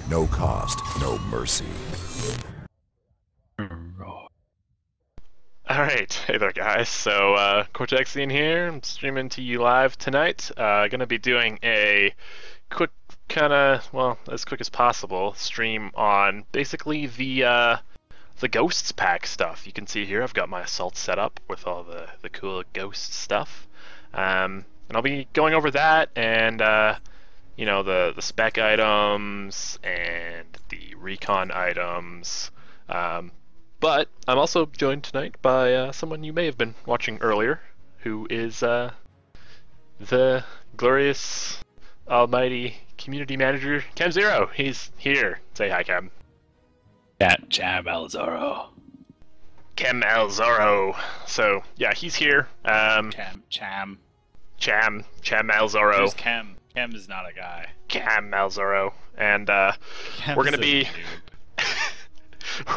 No cost, no mercy. Alright, hey there guys, so Cortexian here, I'm streaming to you live tonight. Gonna be doing a quick well, as quick as possible, stream on basically the Ghosts pack stuff. You can see here I've got my assault set up with all the cool ghost stuff. And I'll be going over that and you know, the spec items and the recon items. But I'm also joined tonight by someone you may have been watching earlier, who is the glorious, almighty Community Manager ChemZero. He's here. Say hi, Chem. Cham Elzoro. Chem Elzoro. So yeah, he's here. Cham Elzoro. Who's Chem? Chem is not a guy. Chem Elzoro. And Chem we're gonna is a be. dude.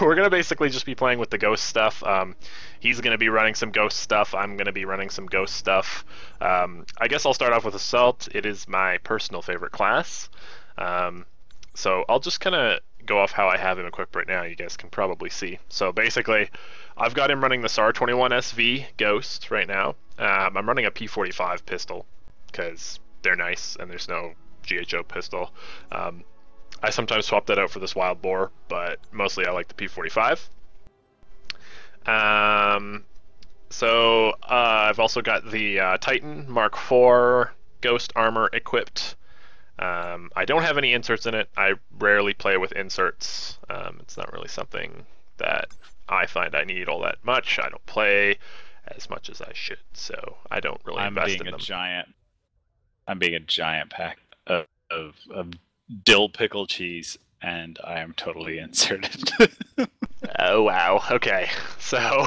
We're gonna basically just be playing with the ghost stuff. He's gonna be running some ghost stuff. I'm gonna be running some ghost stuff. I guess I'll start off with assault. It is my personal favorite class. So I'll just kind of go off how I have him equipped right now. You guys can probably see. So basically, I've got him running the SAR-21 SV Ghost right now. I'm running a P45 pistol because they're nice and there's no GHO pistol. I sometimes swap that out for this wild boar, but mostly I like the P45. I've also got the Titan Mark IV Ghost Armor equipped. I don't have any inserts in it. I rarely play with inserts. It's not really something that I find I need all that much. I don't play as much as I should, so I don't really invest in them. I'm being a giant pack of dill pickle cheese, and I am totally inserted. Oh wow, okay. So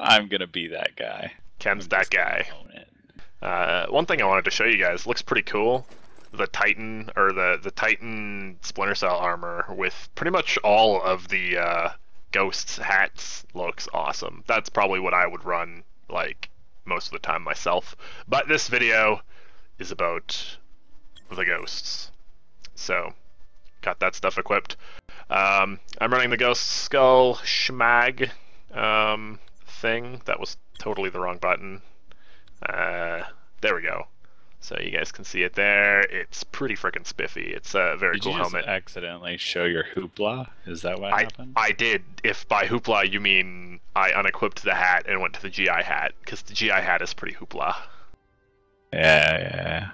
I'm gonna be that guy. Chem's that guy. One thing I wanted to show you guys, looks pretty cool. The Titan, or the Titan Splinter Cell armor with pretty much all of the Ghosts hats looks awesome. That's probably what I would run like most of the time myself. But this video is about the Ghosts. So, got that stuff equipped. I'm running the Ghost Skull Schmag thing. That was totally the wrong button. There we go. So you guys can see it there. It's pretty freaking spiffy. It's a very cool helmet. Did you just accidentally show your hoopla? Is that what happened? I did. If by hoopla you mean I unequipped the hat and went to the GI hat, because the GI hat is pretty hoopla. Yeah.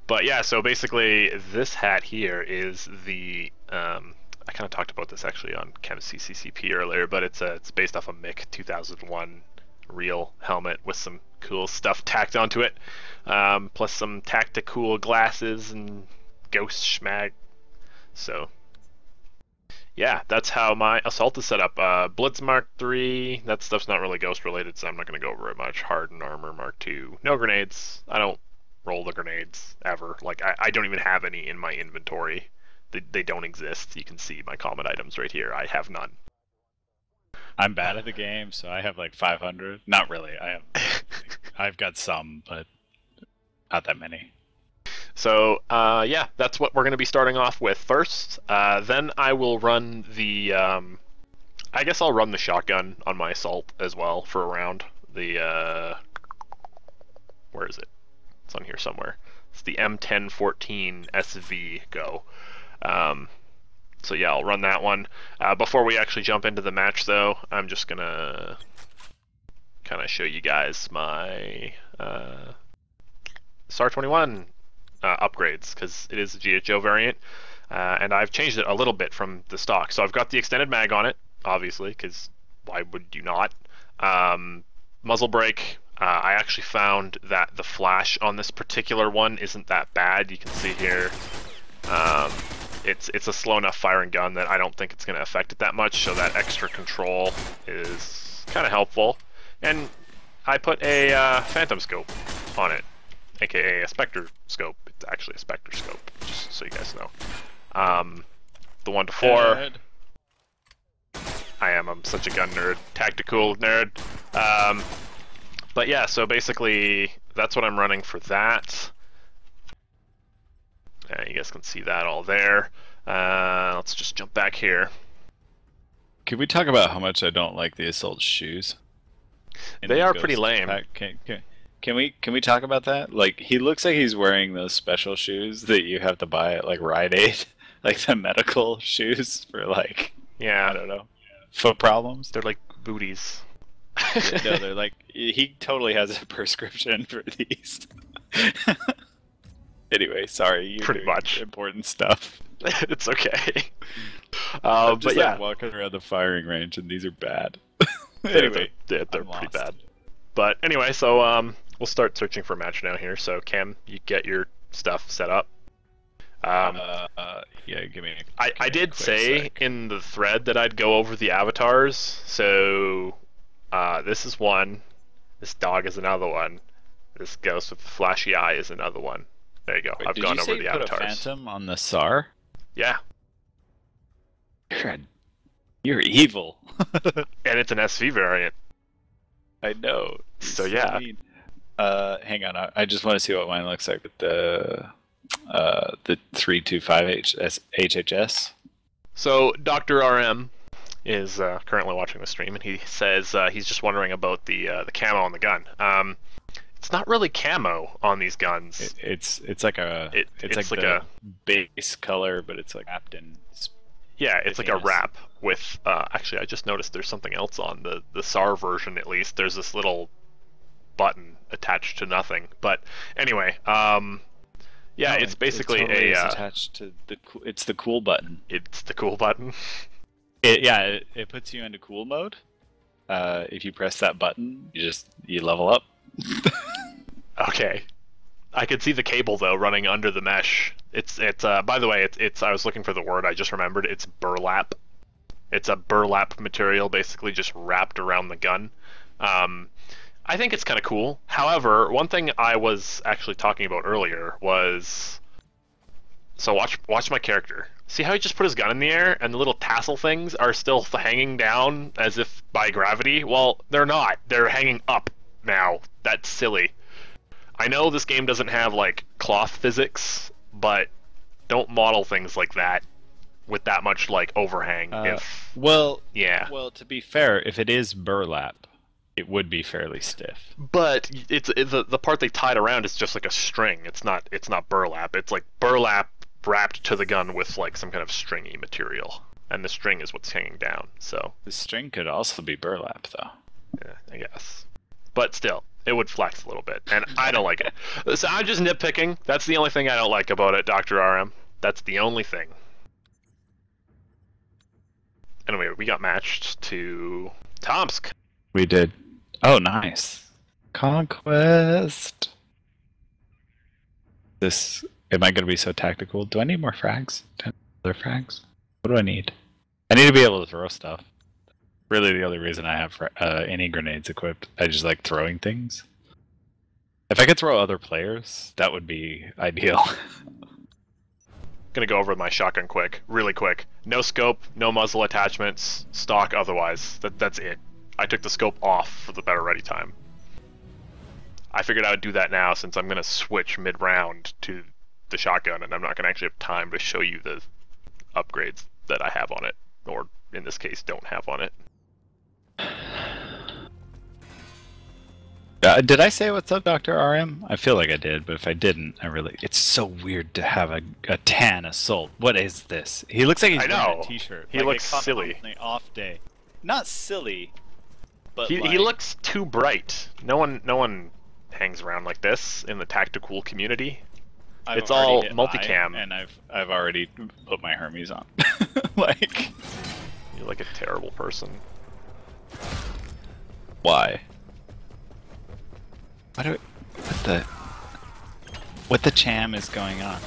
But yeah, so basically this hat here is the I kind of talked about this actually on ChemCCCP earlier, but it's based off a MiC 2001 real helmet with some cool stuff tacked onto it, plus some tactical glasses and ghost schmag. So yeah, that's how my assault is set up. Blitz Mark III, that stuff's not really ghost related, so I'm not going to go over it much. Hardened Armor Mark II, no grenades. I don't roll the grenades ever. Like I don't even have any in my inventory. They don't exist. You can see my common items right here. I have none. I'm bad at the game, so I have like 500. Not really. I've got some, but not that many. So yeah, that's what we're going to be starting off with first. Then I will run the I guess I'll run the shotgun on my assault as well for a round. The where is it? It's on here somewhere. It's the M1014 SV Go. So yeah, I'll run that one. Before we actually jump into the match though, I'm just gonna kind of show you guys my SAR-21 upgrades, because it is a GHO variant, and I've changed it a little bit from the stock. So I've got the extended mag on it, obviously, because why would you not? Muzzle brake. I actually found that the flash on this particular one isn't that bad. You can see here, it's a slow enough firing gun that I don't think it's going to affect it that much, so that extra control is kind of helpful. And I put a phantom scope on it, aka a Spectre scope. It's actually a Spectre scope, just so you guys know. The 1-4. I'm such a gun nerd, tactical nerd. But yeah, so basically that's what I'm running for that. You guys can see that all there. Let's just jump back here. Can we talk about how much I don't like the assault shoes? They are pretty lame. Can we talk about that? Like, he looks like he's wearing those special shoes that you have to buy at like Rite Aid, like the medical shoes for like, yeah, I don't know, foot problems. They're like booties. No, they're like, he totally has a prescription for these. Anyway, sorry, you're pretty doing much important stuff. It's okay. I'm just but yeah, like walking around the firing range, and these are bad. anyway, they're I'm pretty lost. bad. But anyway, so we'll start searching for a match now here. So Cam, you get your stuff set up. Yeah, give me. I did say in the thread that I'd go over the avatars. So this is one. This dog is another one. This ghost with the flashy eye is another one. There you go. Wait, I've gone over the avatars. Did you say you put a phantom on the SAR? Yeah. You're evil. And it's an SV variant. I know. So yeah. Mean. Hang on. I just want to see what mine looks like with the 325 HHS. So Dr. RM is currently watching the stream, and he says he's just wondering about the camo on the gun. It's not really camo on these guns. It's like a it's like a base color, but it's like wrapped in. Yeah, it's like a wrap with. Actually, I just noticed there's something else on the SAR version. At least there's this little button attached to nothing. But anyway, yeah, it's basically it's attached to the. It's the cool button. It's the cool button. It puts you into cool mode. If you press that button, you level up. Okay. I could see the cable though running under the mesh. It's by the way, it's I was looking for the word, I just remembered. It's burlap. It's a burlap material basically just wrapped around the gun. I think it's kind of cool. However, one thing I was actually talking about earlier was, so watch my character. See how he just put his gun in the air and the little tassel things are still hanging down as if by gravity? Well, they're not. They're hanging up now. That's silly. I know this game doesn't have like cloth physics, but don't model things like that with that much like overhang. Well, to be fair, if it is burlap, it would be fairly stiff. But it's the part they tied around is just like a string. It's not burlap. It's like burlap wrapped to the gun with like some kind of stringy material, and the string is what's hanging down. So the string could also be burlap, though. Yeah, I guess. But still, it would flex a little bit, and I don't like it. So I'm just nitpicking. That's the only thing I don't like about it, Dr. RM. That's the only thing. Anyway, we got matched to Tomsk. We did. Oh, nice. Conquest. Am I going to be so tactical? Do I need more frags? Other frags? What do I need? I need to be able to throw stuff. Really, the only reason I have any grenades equipped, I just like throwing things. If I could throw other players, that would be ideal. Gonna go over my shotgun really quick. No scope, no muzzle attachments, stock otherwise. That's it. I took the scope off for the better ready time. I figured I would do that now since I'm gonna switch mid-round to the shotgun, and I'm not gonna actually have time to show you the upgrades that I have on it, or in this case, don't have on it. Did I say what's up, Dr. RM? I feel like I did, but if I didn't, it's so weird to have a tan assault. What is this? He looks like he's wearing a t-shirt. He looks silly. On the off day. Not silly, but he looks too bright. No one hangs around like this in the tactical community. It's all multicam, and I've already put my Hermes on. Like, you're like a terrible person. Why? What the cham is going on?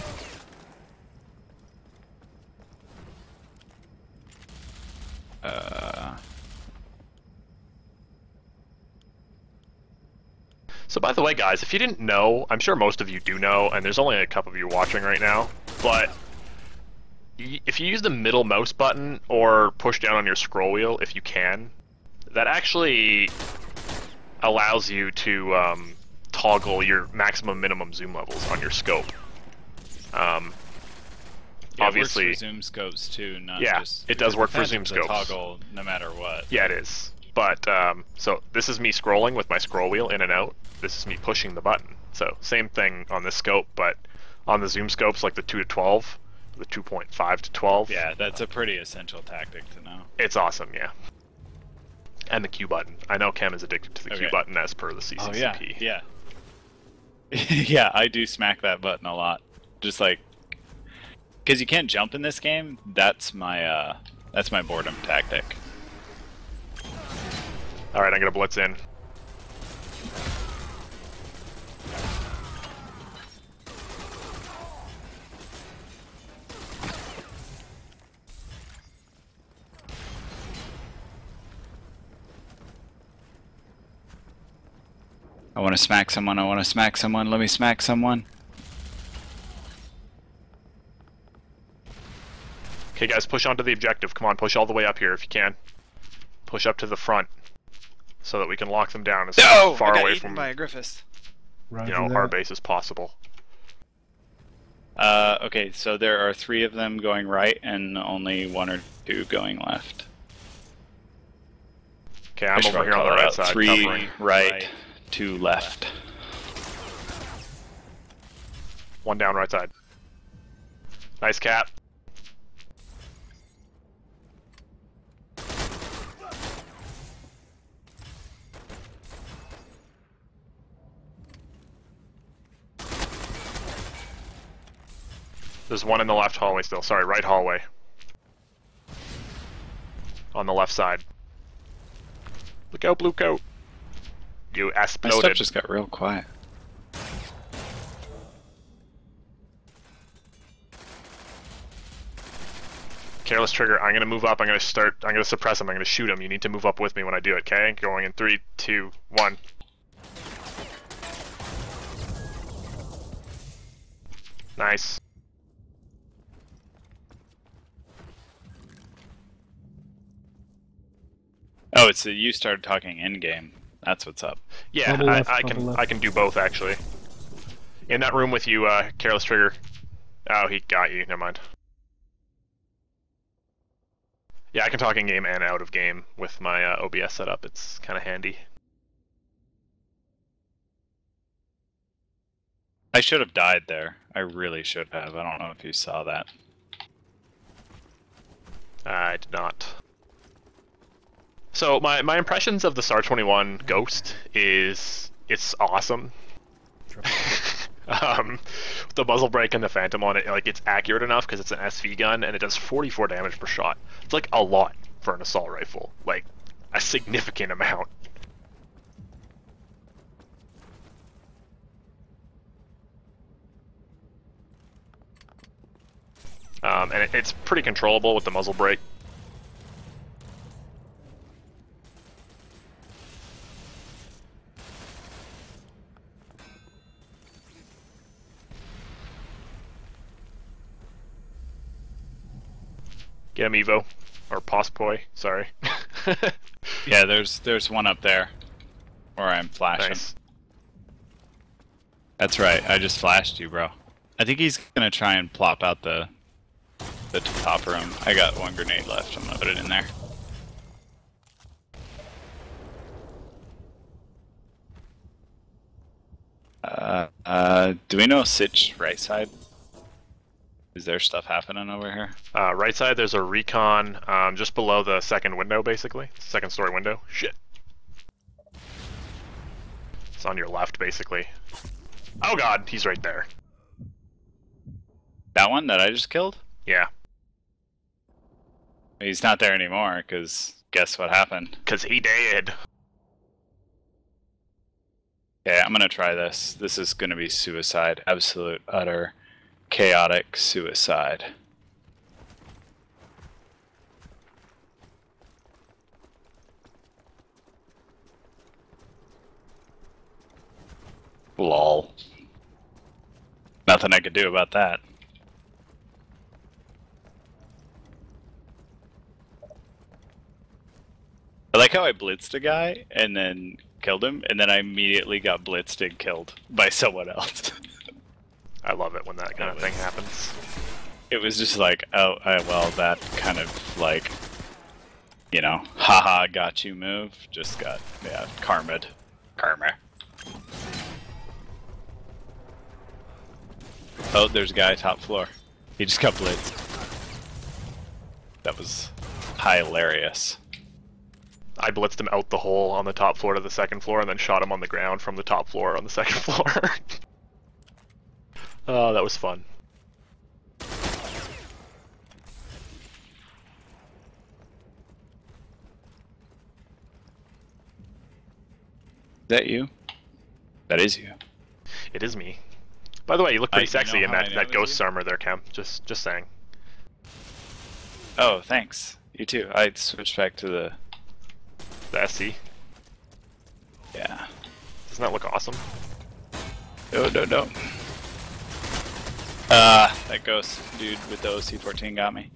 So by the way, guys, if you didn't know, I'm sure most of you do know, and there's only a couple of you watching right now, but if you use the middle mouse button or push down on your scroll wheel, if you can, that actually allows you to toggle your maximum minimum zoom levels on your scope. Yeah, obviously. It works for zoom scopes too, not Yeah, just... it does work for because zoom it's a scopes. toggle no matter what. Yeah, it is. But, so this is me scrolling with my scroll wheel in and out. This is me pushing the button. So, same thing on this scope, but on the zoom scopes, like the 2 to 12, the 2.5 to 12. Yeah, that's a pretty essential tactic to know. It's awesome, yeah. And the Q button. I know Chem is addicted to the Q button as per the CCCP. Oh, yeah. Yeah, I do smack that button a lot. Just like... Because you can't jump in this game, that's my boredom tactic. Alright, I'm gonna blitz in. I want to smack someone, let me smack someone. Okay guys, push onto the objective. Come on, push all the way up here if you can. Push up to the front so that we can lock them down as far away from by a Griffiths. our base as possible. Okay, so there are 3 of them going right and only 1 or 2 going left. Okay, I'm over here on the right side. 3 covering. right, 2 left. 1 down right side. Nice cap. There's 1 in the left hallway still. Sorry, right hallway. On the left side. Look out, blue coat. You My exploded. stuff just got real quiet. Careless trigger. I'm gonna move up. I'm gonna suppress him. I'm gonna shoot him. You need to move up with me when I do it, okay? Going in 3, 2, 1. Nice. Oh, it's you started talking in game. That's what's up. Yeah, I can do both actually. In that room with you, careless trigger. Oh, he got you. Never mind. Yeah, I can talk in game and out of game with my OBS setup. It's kind of handy. I should have died there. I really should have. I don't know if you saw that. I did not. So my impressions of the SAR-21 Ghost is it's awesome. The muzzle brake and the Phantom on it, like it's accurate enough because it's an SV gun and it does 44 damage per shot. It's like a lot for an assault rifle, like a significant amount. And it's pretty controllable with the muzzle brake. Get him, Evo. Or Pospoi, sorry. Yeah, there's one up there. Where I'm flashing. Nice. That's right, I just flashed you, bro. I think he's gonna try and plop out the top room. I got 1 grenade left, I'm gonna put it in there. Do we know Sitch right side? Is there stuff happening over here? Right side, there's a Recon just below the second window, basically. Second story window. Shit. It's on your left, basically. Oh god, he's right there. That one that I just killed? Yeah. He's not there anymore, because guess what happened? Because he did. Okay, I'm gonna try this. This is gonna be suicide. Absolute, utter, chaotic suicide. Lol. Nothing I could do about that. I like how I blitzed a guy and then killed him, and then I immediately got blitzed and killed by someone else. I love it when that kind of thing happens. It was just like, oh, well, that kind of like, you know, haha, got you move. Just got, yeah, karma'd. Karma. Oh, there's a guy top floor. He just got blitzed. That was hilarious. I blitzed him out the hole on the top floor to the second floor and then shot him on the ground from the top floor on the second floor. Oh, that was fun. Is that you? That is you. It is me. By the way, you look pretty sexy in that ghost you? armor there, Cam. Just saying. Oh, thanks. You too. I switched back to the SC. Yeah. Doesn't that look awesome? No. That ghost dude with the OC-14 got me.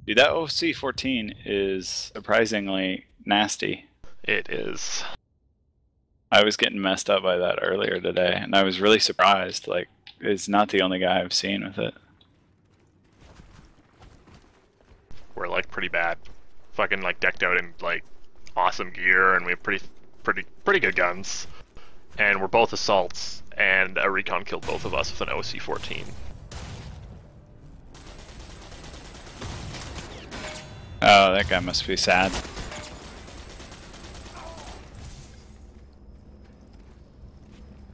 Dude, that OC-14 is surprisingly nasty. It is. I was getting messed up by that earlier today, and I was really surprised. Like, it's not the only guy I've seen with it. We're like pretty bad. Fucking like decked out in like awesome gear, and we have pretty good guns. And we're both assaults, and a Recon killed both of us with an OC-14. Oh, that guy must be sad.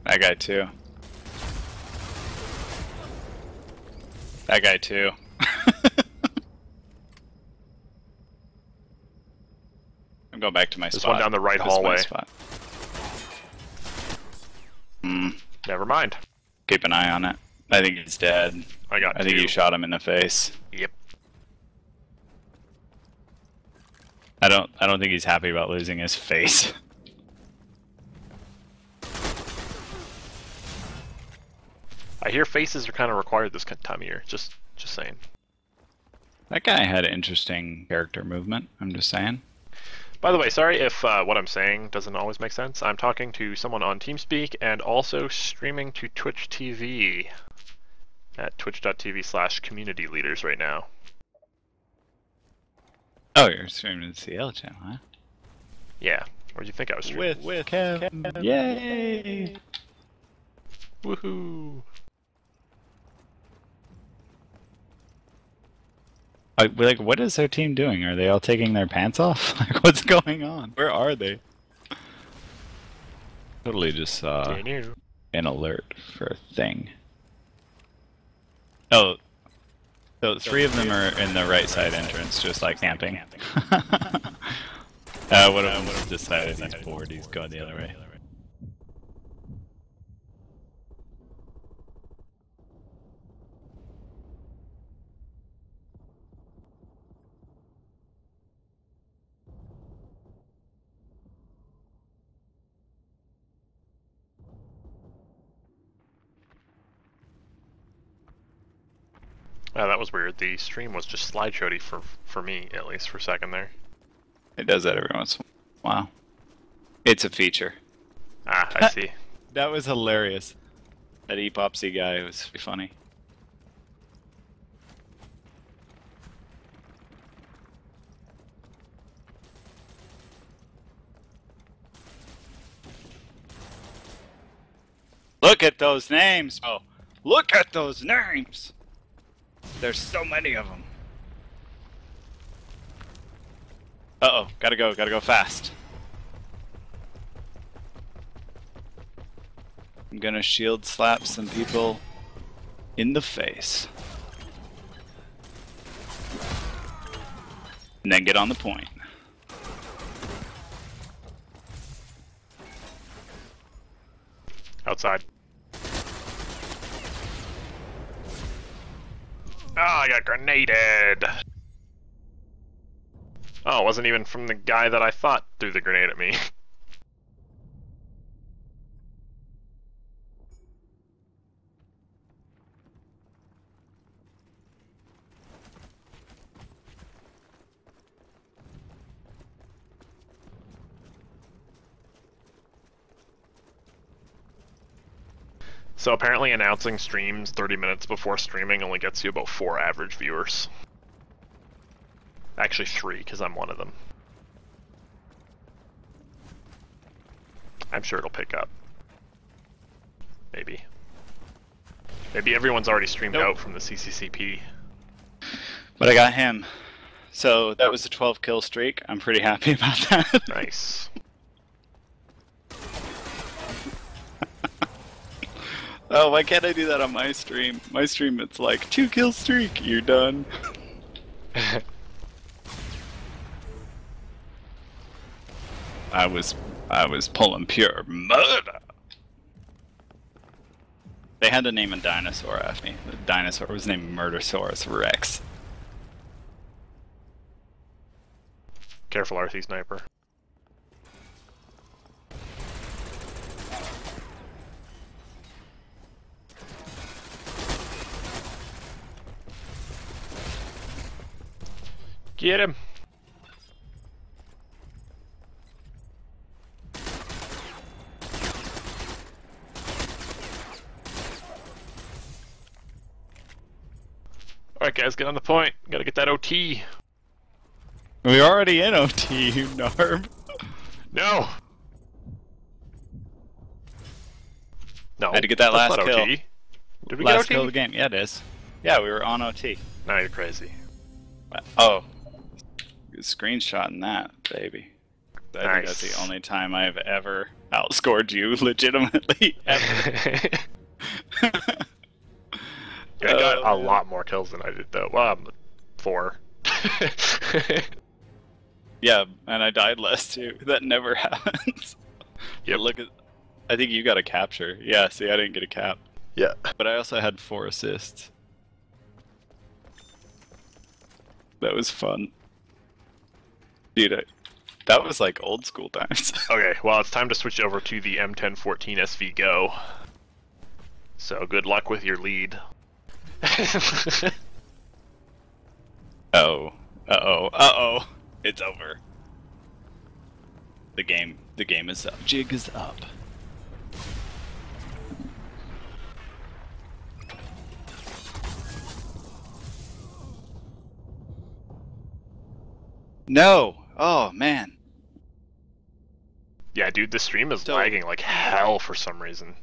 That guy too. That guy too. I'm going back to my spot. There's one down the right hallway. Never mind. Keep an eye on it. I think he's dead. I think you shot him in the face. Yep. I don't think he's happy about losing his face. I hear faces are kind of required this time of year. Just saying. That guy had interesting character movement. I'm just saying. By the way, sorry if what I'm saying doesn't always make sense. I'm talking to someone on TeamSpeak and also streaming to Twitch TV at twitch.tv/communityleaders right now. Oh, you're streaming to CL channel, huh? Yeah. Where do you think I was streaming? With Kevin. Yay! Woohoo! Like, what is their team doing? Are they all taking their pants off? Like, what's going on? Where are they? Totally just an alert for a thing. Oh, so 3 of them are in the right side entrance, just like camping. One of them decided he's bored, he's going the other way. That was weird. The stream was just slideshowy for me, at least for a second there. It does that every once in a while. It's a feature. Ah, I see. That was hilarious. That Epopsy guy was funny. Look at those names! Oh, look at those names! There's so many of them. Uh-oh, gotta go fast. I'm gonna shield slap some people in the face. And then get on the point. Outside. Oh, I got grenaded! Oh, it wasn't even from the guy that I thought threw the grenade at me. So apparently announcing streams 30 minutes before streaming only gets you about 4 average viewers. Actually 3, because I'm one of them. I'm sure it'll pick up. Maybe. Maybe everyone's already streamed out from the CCCP. But I got him. So that was a 12 kill streak. I'm pretty happy about that. Nice. Oh, why can't I do that on my stream? My stream, it's like 2 kill streak. You're done. I was pulling pure murder. They had to name a dinosaur after me. The dinosaur was named Murdersaurus Rex. Careful, RC Sniper. Get him! Alright guys, get on the point. Gotta get that OT. We're already in OT, you narb. No! No. I had to get that that's last not kill. OT. Did we Last get OT? kill of the game. Yeah, it is. Yeah, we were on OT. Now you're crazy. Oh. Good screenshotting that, baby. I think that's Nice. the only time I've ever outscored you legitimately ever. I got a lot more kills than I did though. Well, 4. Yeah, and I died less too. That never happens. Yep. Look at, I think you got a capture. Yeah, see, I didn't get a cap. Yeah. But I also had 4 assists. That was fun. Dude, that was like old school times. Okay, well it's time to switch over to the M1014 SV Go. So good luck with your lead. Oh. Uh-oh. Uh-oh. It's over. The game is up. Jig is up. No! Oh, man. Yeah, dude, the stream is lagging like hell for some reason.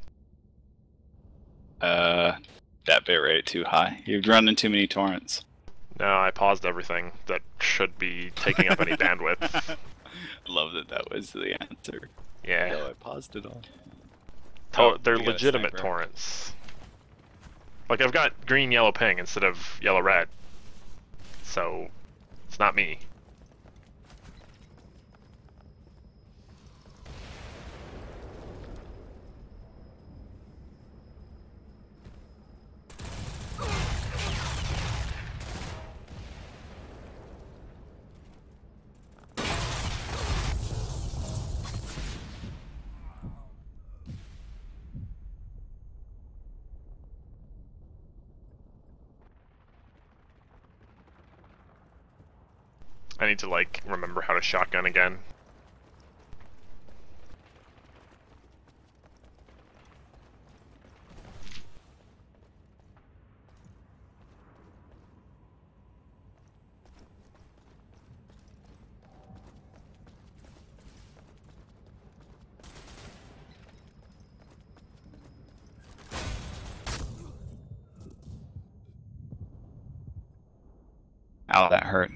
That bitrate too high. You've run in too many torrents. No, I paused everything that should be taking up any bandwidth. Love that was the answer. Yeah. No, I paused it all. They're we got a legitimate sniper. torrents. Like, I've got green, yellow, ping instead of yellow, red. So, it's not me. I need to, like, remember how to shotgun again. Ow, that hurt.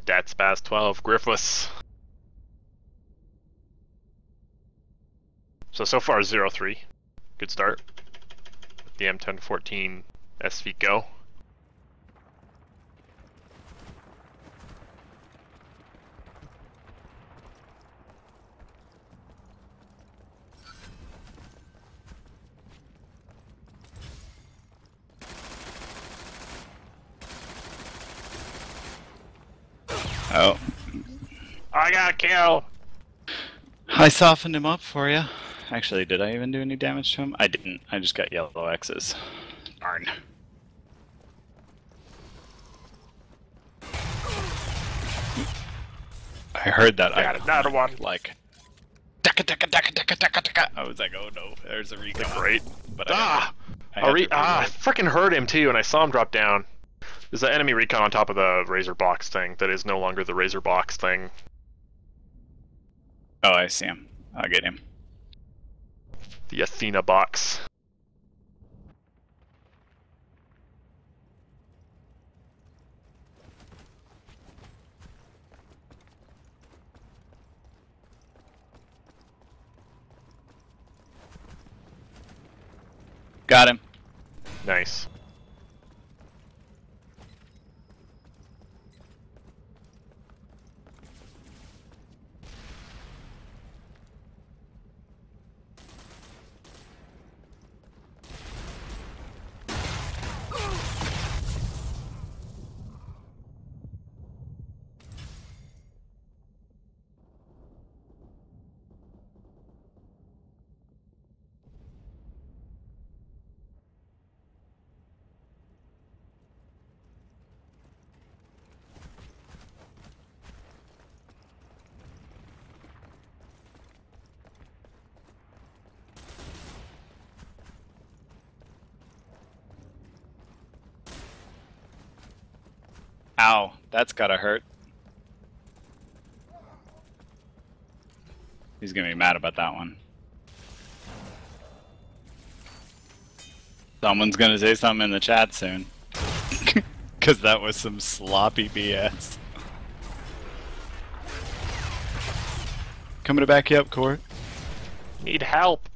Dat Spaz 12, Griffiths. So far 0-3. Good start. The M1014 SV Go. Oh. I got a kill! I softened him up for you. Actually, did I even do any damage to him? I didn't. I just got yellow X's. Darn. I heard that. Got another one. Like, duck. I was like, oh no, there's a Recon. Great. But I freaking heard him too, and I saw him drop down. There's an enemy Recon on top of the Razor box thing that is no longer the Razor box thing. Oh, I see him. I'll get him. The Athena box. Got him. Nice. Ow, that's gotta hurt. He's gonna be mad about that one. Someone's gonna say something in the chat soon. Cause that was some sloppy BS. Coming to back you up, Court. Need help.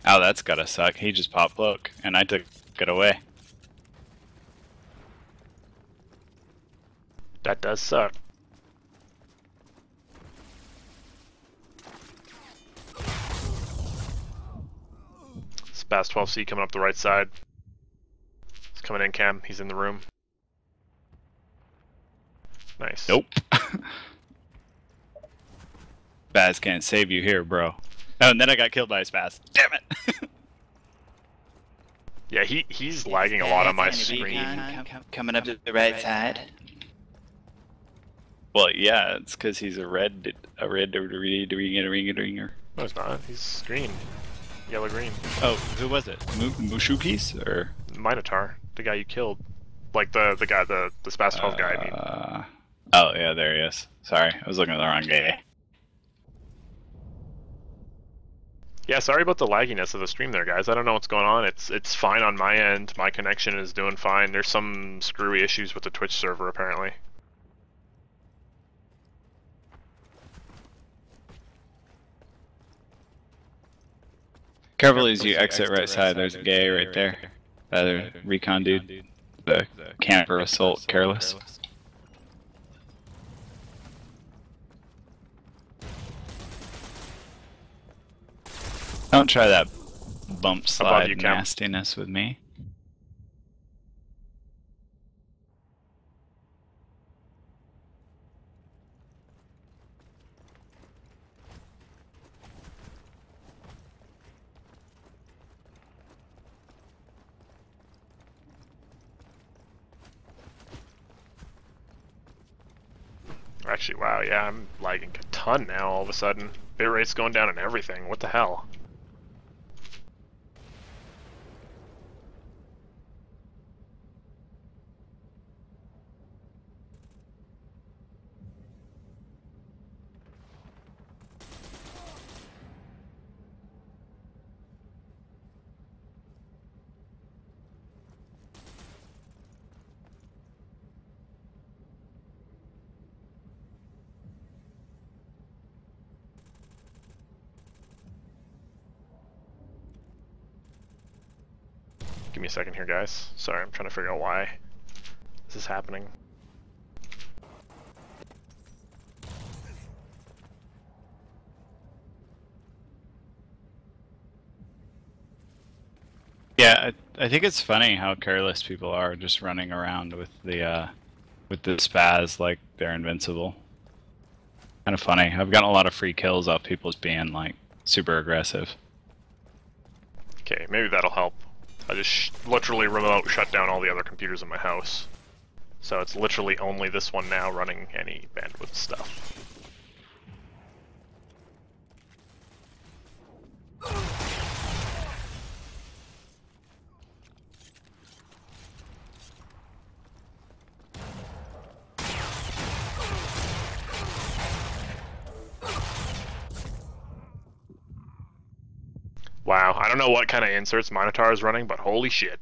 Oh, that's gotta suck. He just popped cloak, and I took it away. That does suck. Spaz 12C coming up the right side. He's coming in, Cam. He's in the room. Nice. Nope. Spaz can't save you here, bro. Oh, and then I got killed by a Spaz. Damn it! Yeah, he's lagging a lot on my screen. Coming up to the right side. Well, yeah, it's because he's a red ringer. No, he's not. He's green. Yellow green. Oh, who was it? Mushukis or Minotaur, the guy you killed. Like the guy, the Spaz 12 guy, I mean. Oh, yeah, there he is. Sorry, I was looking at the wrong guy. Yeah, sorry about the lagginess of the stream there, guys. I don't know what's going on. It's fine on my end. My connection is doing fine. There's some screwy issues with the Twitch server, apparently. Careful as you exit right side, there's a gay right there. The other Recon dude. The camper assault, careless. Don't try that bump slide nastiness with me. Actually, wow, yeah, I'm lagging a ton now all of a sudden. Bitrate's going down and everything. What the hell? Give me a second here, guys. Sorry, I'm trying to figure out why this is happening. Yeah, I think it's funny how careless people are just running around with the spaz like they're invincible. Kind of funny. I've gotten a lot of free kills off people being like super aggressive. Okay, maybe that'll help. I just literally remote shut down all the other computers in my house. So it's literally only this one now running any bandwidth stuff. Wow, I don't know what kind of inserts Minotaur is running, but holy shit.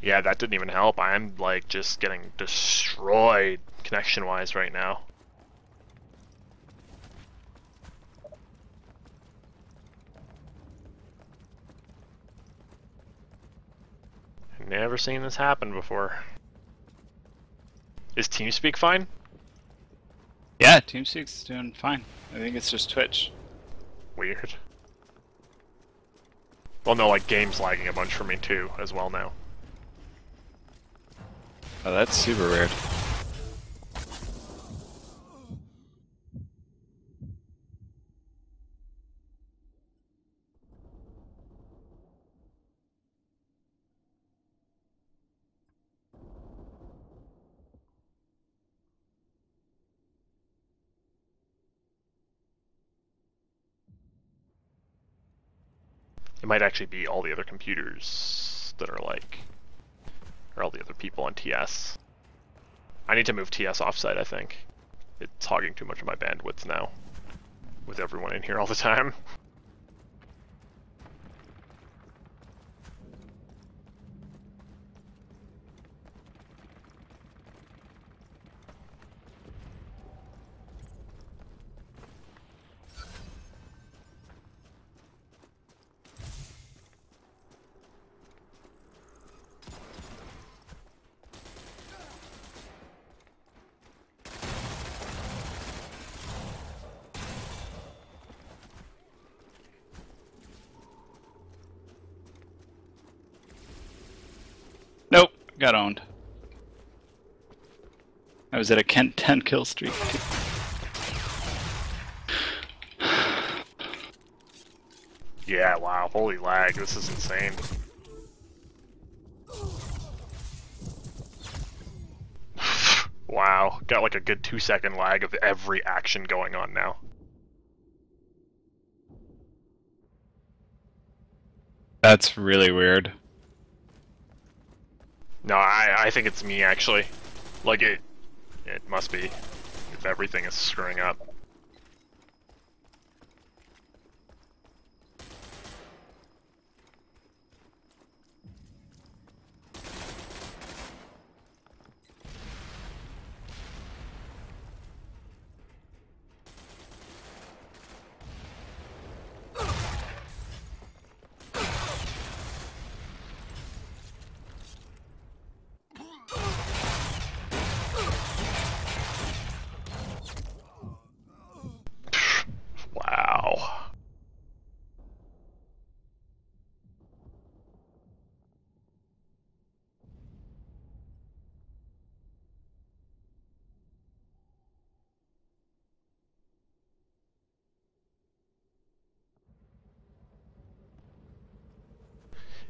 Yeah, that didn't even help. I'm like just getting destroyed connection-wise right now. Never seen this happen before. Is TeamSpeak fine? Yeah, TeamSpeak's doing fine. I think it's just Twitch. Weird. Well, no, like game's lagging a bunch for me too, as well now. Oh, that's super weird. It might actually be all the other computers that are like, or all the other people on TS. I need to move TS offsite, I think. It's hogging too much of my bandwidth now, with everyone in here all the time. Nope, got owned. I was at a 10 kill streak. Yeah, wow, holy lag, this is insane. Wow, got like a good 2-second lag of every action going on now. That's really weird. No, I think it's me actually. Like it must be, if everything is screwing up. Wow.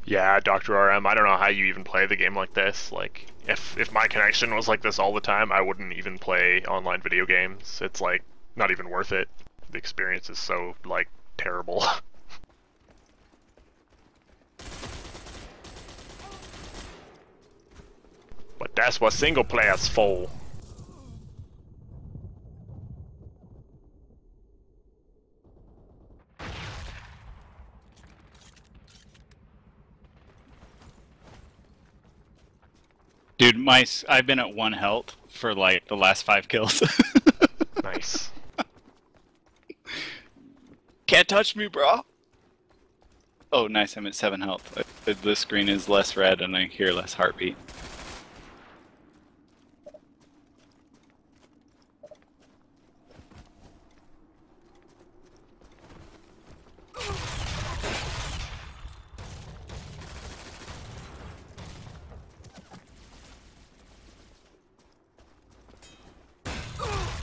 Yeah, Dr. RM, I don't know how you even play the game like this. Like, if my connection was like this all the time, I wouldn't even play online video games. It's like, not even worth it. The experience is so, like, terrible. But that's what single player's for. Dude, I've been at 1 health for like the last 5 kills. Nice. Can't touch me, bro. Oh, nice, I'm at 7 health. The screen is less red and I hear less heartbeat.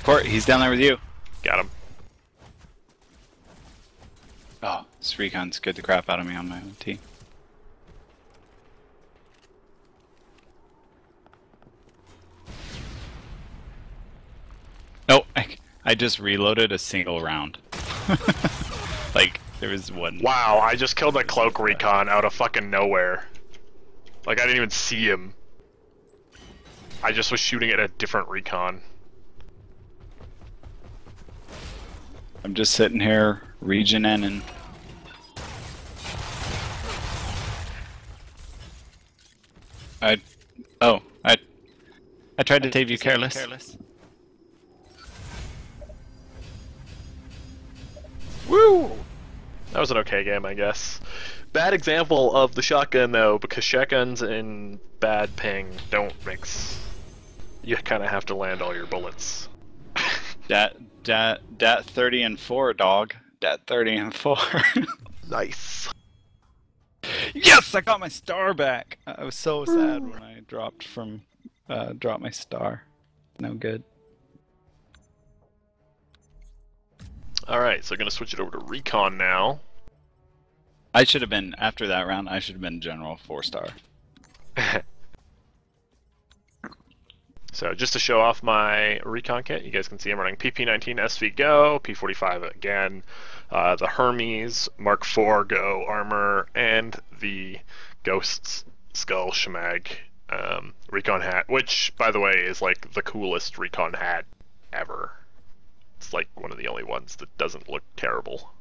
Court, he's down there with you. Got him. Oh, this Recon scared the crap out of me on my own team. No, I just reloaded a single round. Like, there was one. Wow, I just killed a cloak recon out of fucking nowhere. Like, I didn't even see him. I just was shooting at a different recon. I'm just sitting here, regioning and... I tried to save you careless. Woo! That was an okay game, I guess. Bad example of the shotgun, though, because shotguns and bad ping don't mix. You kind of have to land all your bullets. Dat 30 and 4, dog. Dat 30 and 4. Nice. Yes, I got my star back. I was so sad when I dropped my star. No good. Alright, so gonna switch it over to Recon now. I should have been, after that round, I should have been General 4-star. So just to show off my Recon kit, you guys can see I'm running PP19 SV Go, P45 again, the Hermes Mark IV Go armor, and the Ghost's Skull Shemag Recon hat, which, by the way, is like the coolest Recon hat ever. It's like one of the only ones that doesn't look terrible.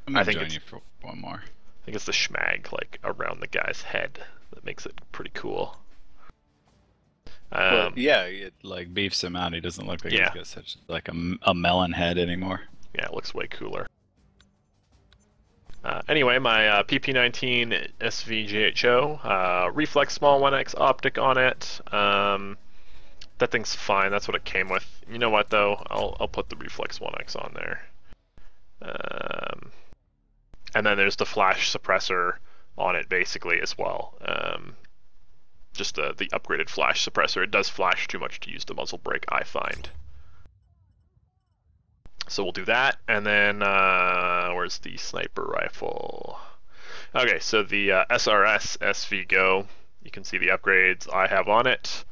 I'm gonna join you for one more. I think it's the Shemag, like, around the guy's head that makes it pretty cool. Well, yeah, it like beefs him out. He doesn't look like he's got such like a melon head anymore. Yeah, it looks way cooler. Anyway, my PP19 SVGHO, reflex small 1x optic on it. That thing's fine. That's what it came with. You know what though? I'll put the reflex 1x on there. And then there's the flash suppressor on it basically as well. Just the upgraded flash suppressor. It does flash too much to use the muzzle brake, I find. So we'll do that, and then where's the sniper rifle? Okay, so the SRS SV Go, you can see the upgrades I have on it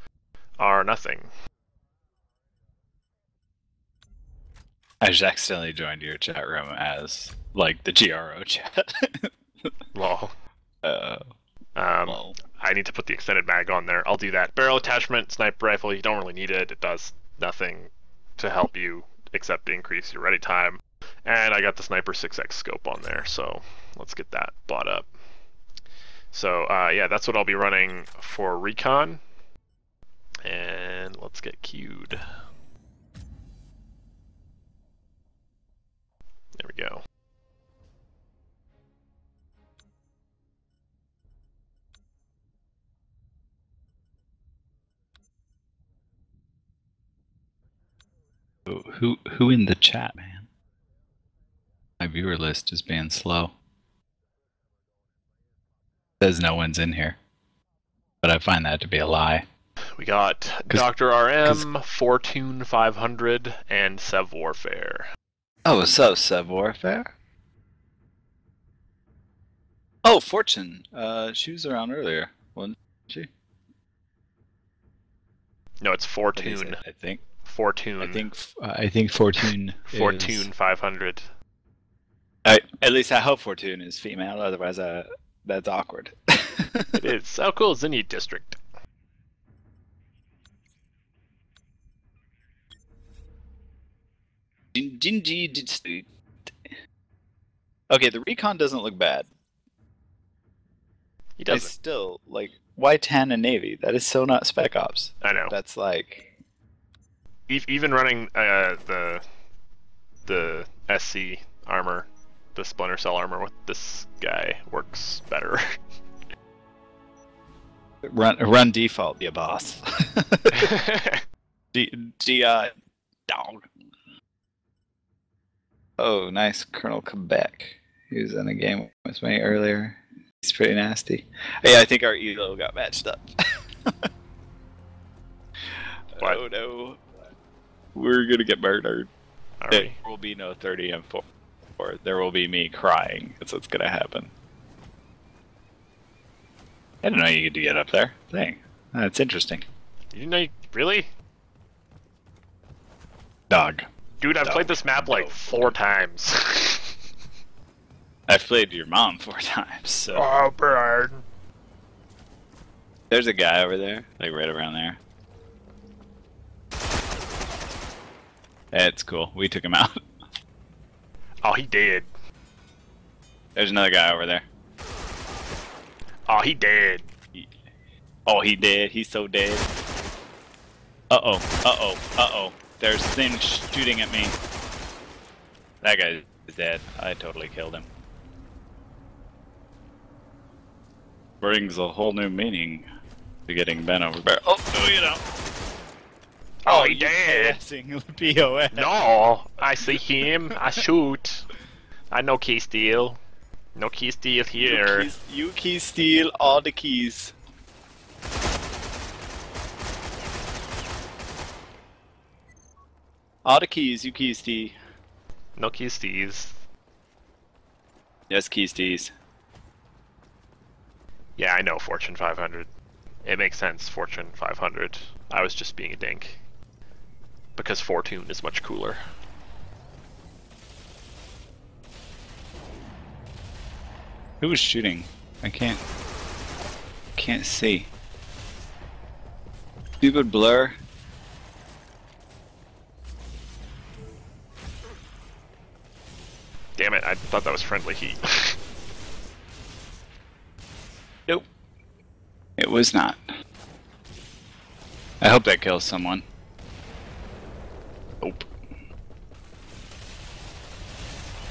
are nothing. I just accidentally joined your chat room as like the GRO chat. Lol. Lol. I need to put the extended mag on there. I'll do that. Barrel attachment, sniper rifle, you don't really need it. It does nothing to help you except increase your ready time. And I got the sniper 6x scope on there, so let's get that bought up. So yeah, that's what I'll be running for Recon. And let's get queued. There we go. Who in the chat, man? My viewer list is being slow. Says no one's in here, but I find that to be a lie. We got Dr. RM, Fortune 500, and Sev Warfare. Oh, what's up, Sev Warfare? Oh, Fortune. She was around earlier, wasn't she? No, it's Fortune. I think. Fortune. I think Fortune. Fortune 500. At least I hope Fortune is female. Otherwise, that's awkward. It is. How cool is the Need District? Okay, the Recon doesn't look bad. He doesn't. It's still like Y10 and Navy. That is so not Spec Ops. I know. That's like. Even running the SC armor, the Splinter Cell armor with this guy works better. Run default, ya boss. Dog. Oh, nice, Colonel Quebec. He was in a game with me earlier. He's pretty nasty. Yeah, I think our elo got matched up. What? Oh no. We're gonna get murdered. Are There we? will be no 30 M4. There will be me crying. That's what's gonna happen. I didn't know you could get up there. Dang. That's interesting. You didn't know you... Really? Dog. Dude, I've No. played this map like 4 times. I've played your mom 4 times, so... Oh, bird. There's a guy over there, like right around there. It's cool. We took him out. Oh, he did. There's another guy over there. Oh, he did. Oh, he dead. He's so dead. Uh-oh. Uh-oh. Uh-oh. There's things shooting at me. That guy is dead. I totally killed him. Brings a whole new meaning to getting bent over there. Oh, no, you know. Oh, he you did. passing POS. No, I see him. I shoot. I no key steal. No key steal here. You key steal all the keys. All the keys, you key steal. No key steals. Yes, key steals. Yeah, I know Fortune 500. It makes sense, Fortune 500. I was just being a dink. Because Fortune is much cooler. Who was shooting? I can't see. Stupid blur. Damn it, I thought that was friendly heat. Nope. It was not. I hope that kills someone. Nope.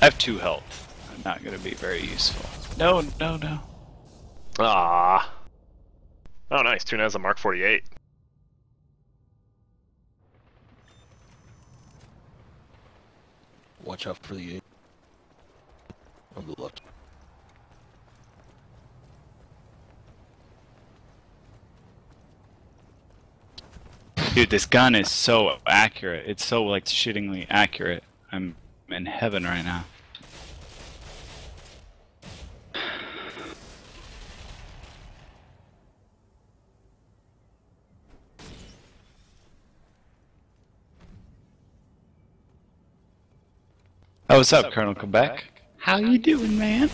I have 2 health. I'm not gonna be very useful. No, no, no. Ah. Oh, nice. Tuna has a Mark 48. Watch out for the 8 on the left. Dude, this gun is so accurate. It's so like shittingly accurate. I'm in heaven right now. Oh, what's up, Colonel Quebec? How you doing, man?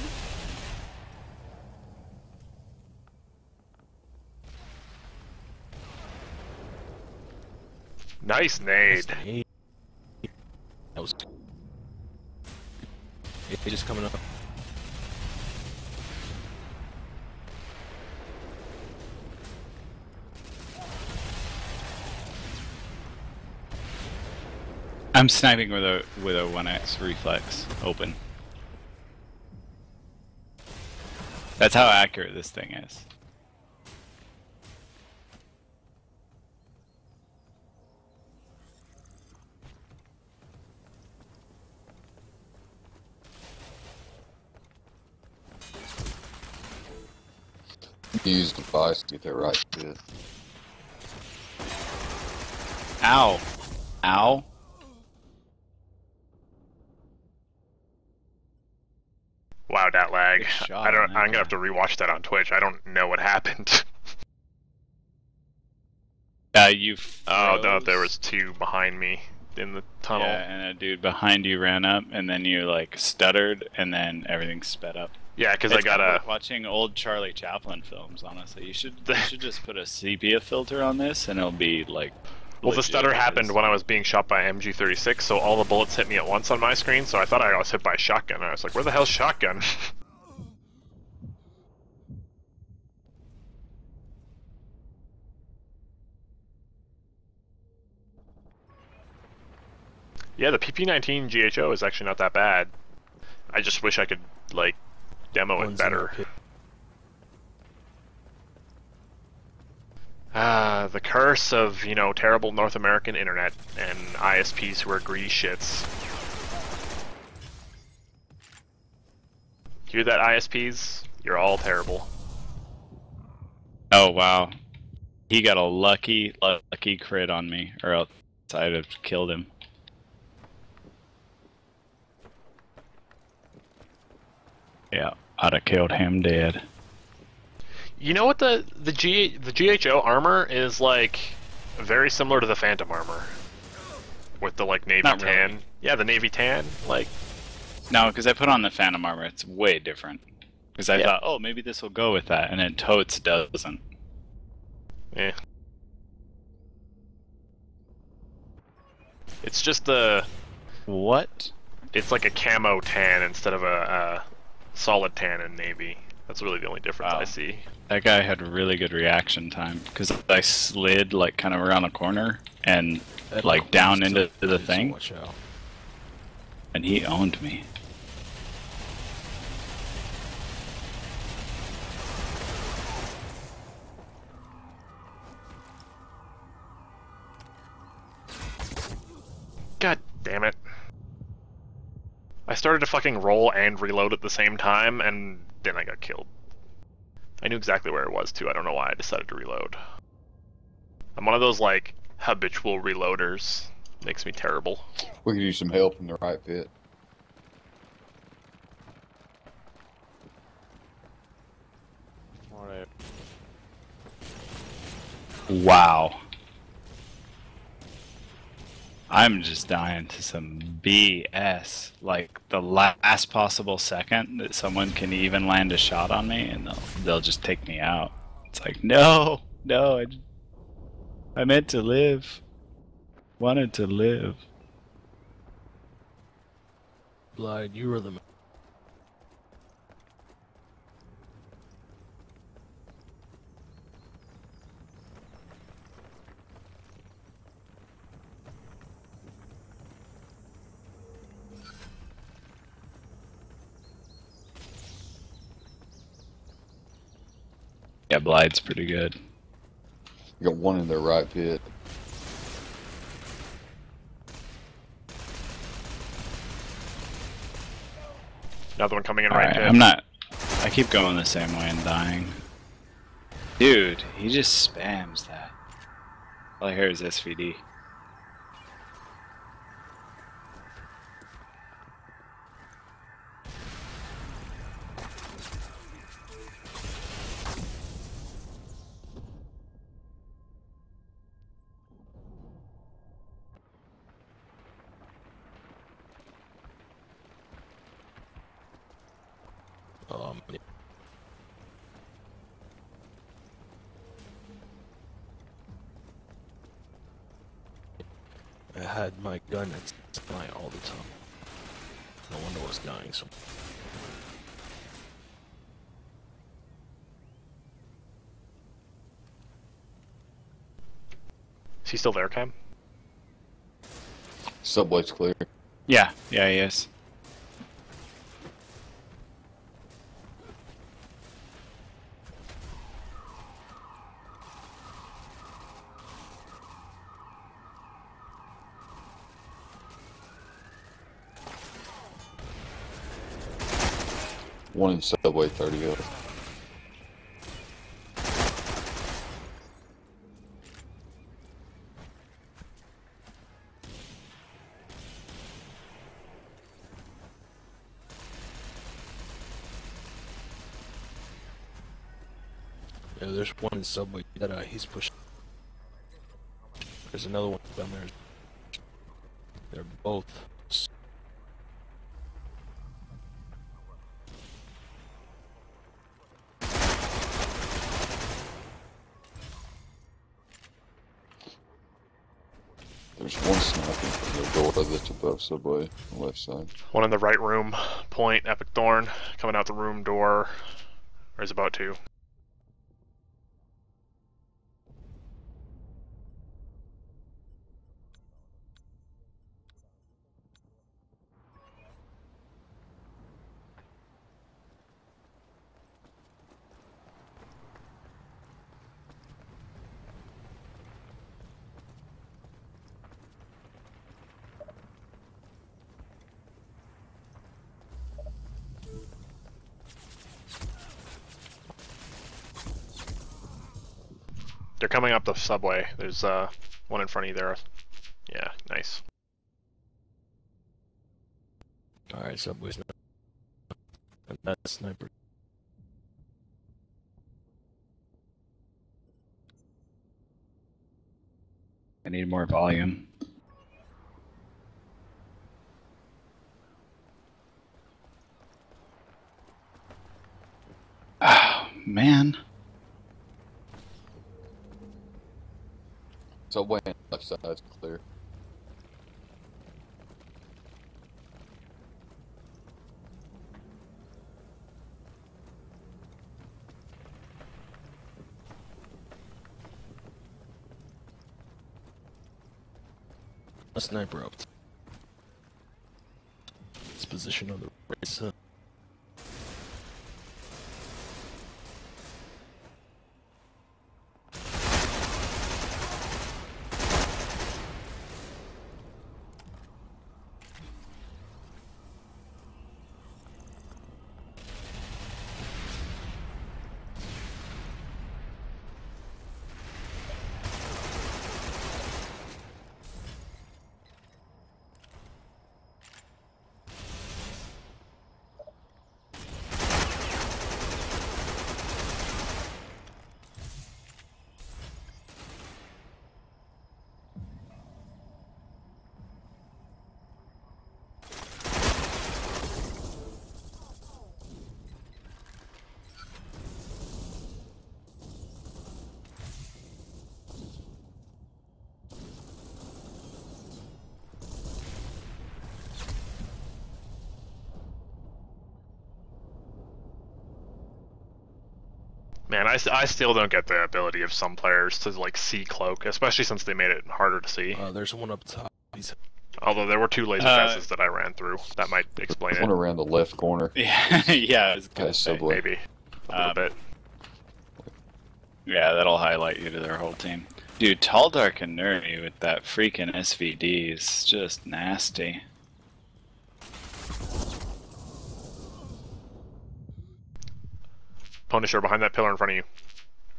Nice nade. That was it just coming up. I'm sniping with a 1x reflex open. That's how accurate this thing is. Use the device to get that right fit. Ow. Ow. Wow, that lag. Good shot, I don't. man. I'm gonna have to rewatch that on Twitch. I don't know what happened. You Oh no, froze. there was 2 behind me in the tunnel. Yeah, and a dude behind you ran up, and then you like stuttered, and then everything sped up. Yeah, because I It's got kinda a. like watching old Charlie Chaplin films. Honestly, you should just put a sepia filter on this, and it'll be like. Well, the legit stutter as- happened when I was being shot by MG36, so all the bullets hit me at once on my screen, so I thought I was hit by a shotgun. And I was like, where the hell's shotgun? Yeah, the PP19 GHO is actually not that bad. I just wish I could, like, demo it One's in better. our pit. The curse of, you know, terrible North American internet and ISPs who are greedy shits. Hear that, ISPs? You're all terrible. Oh wow, he got a lucky crit on me, or else I'd have killed him. Yeah, I'd have killed him dead. You know what the GHO armor is like? Very similar to the Phantom armor, with the like navy Not tan. really. Yeah, the navy tan. Like, No, because I put on the Phantom armor. It's way different. Because I Yeah. thought, oh, maybe this will go with that, and it totes doesn't. eh. It's just the. What? It's like a camo tan instead of a solid tan in navy. That's really the only difference I Wow. see. That guy had really good reaction time because I slid like kind of around a corner and like down into the thing, Watch out. and he owned me. God damn it. I started to fucking roll and reload at the same time, and then I got killed. I knew exactly where it was, too. I don't know why I decided to reload. I'm one of those, like, habitual reloaders. Makes me terrible. We could use some help in the right pit. Alright. Wow. I'm just dying to some BS. Like the last possible second that someone can even land a shot on me, and they'll just take me out. It's like no, I meant to live. Wanted to live. Blind, you were the man. Yeah, Blide's pretty good. You got one in the right pit. Another one coming in Alright, right pit. I'm not. I keep going the same way and dying. Dude, he just spams that. All I hear is SVD. I had my gun at my all the time. No wonder I was dying so. Is he still there, Cam? Subway's clear. Yeah, he is. One in Subway 30 up. Yeah, there's one in Subway that he's pushing. There's another one down there. They're both. There's one sniping from the door that's above Subway on the left side. One in the right room. Point, Epic Thorn. Coming out the room door. Or is about to. They're coming up the subway. There's One in front of you there. Yeah, nice. Alright, Subway's not. And that's sniper. I need more volume. Oh, man. Subway and left side's clear. A sniper up. It's position on the right side. Man, I still don't get the ability of some players to like see cloak, especially since they made it harder to see. There's one up top. He's Although there were 2 laser passes that I ran through. That might explain One it. around the left corner. Yeah, yeah, I was gonna Past say. Subway. Maybe. A little bit. Yeah, that'll highlight you to their whole team. Dude, Tall, Dark, and Nerdy with that freaking SVD is just nasty. Punisher behind that pillar in front of you.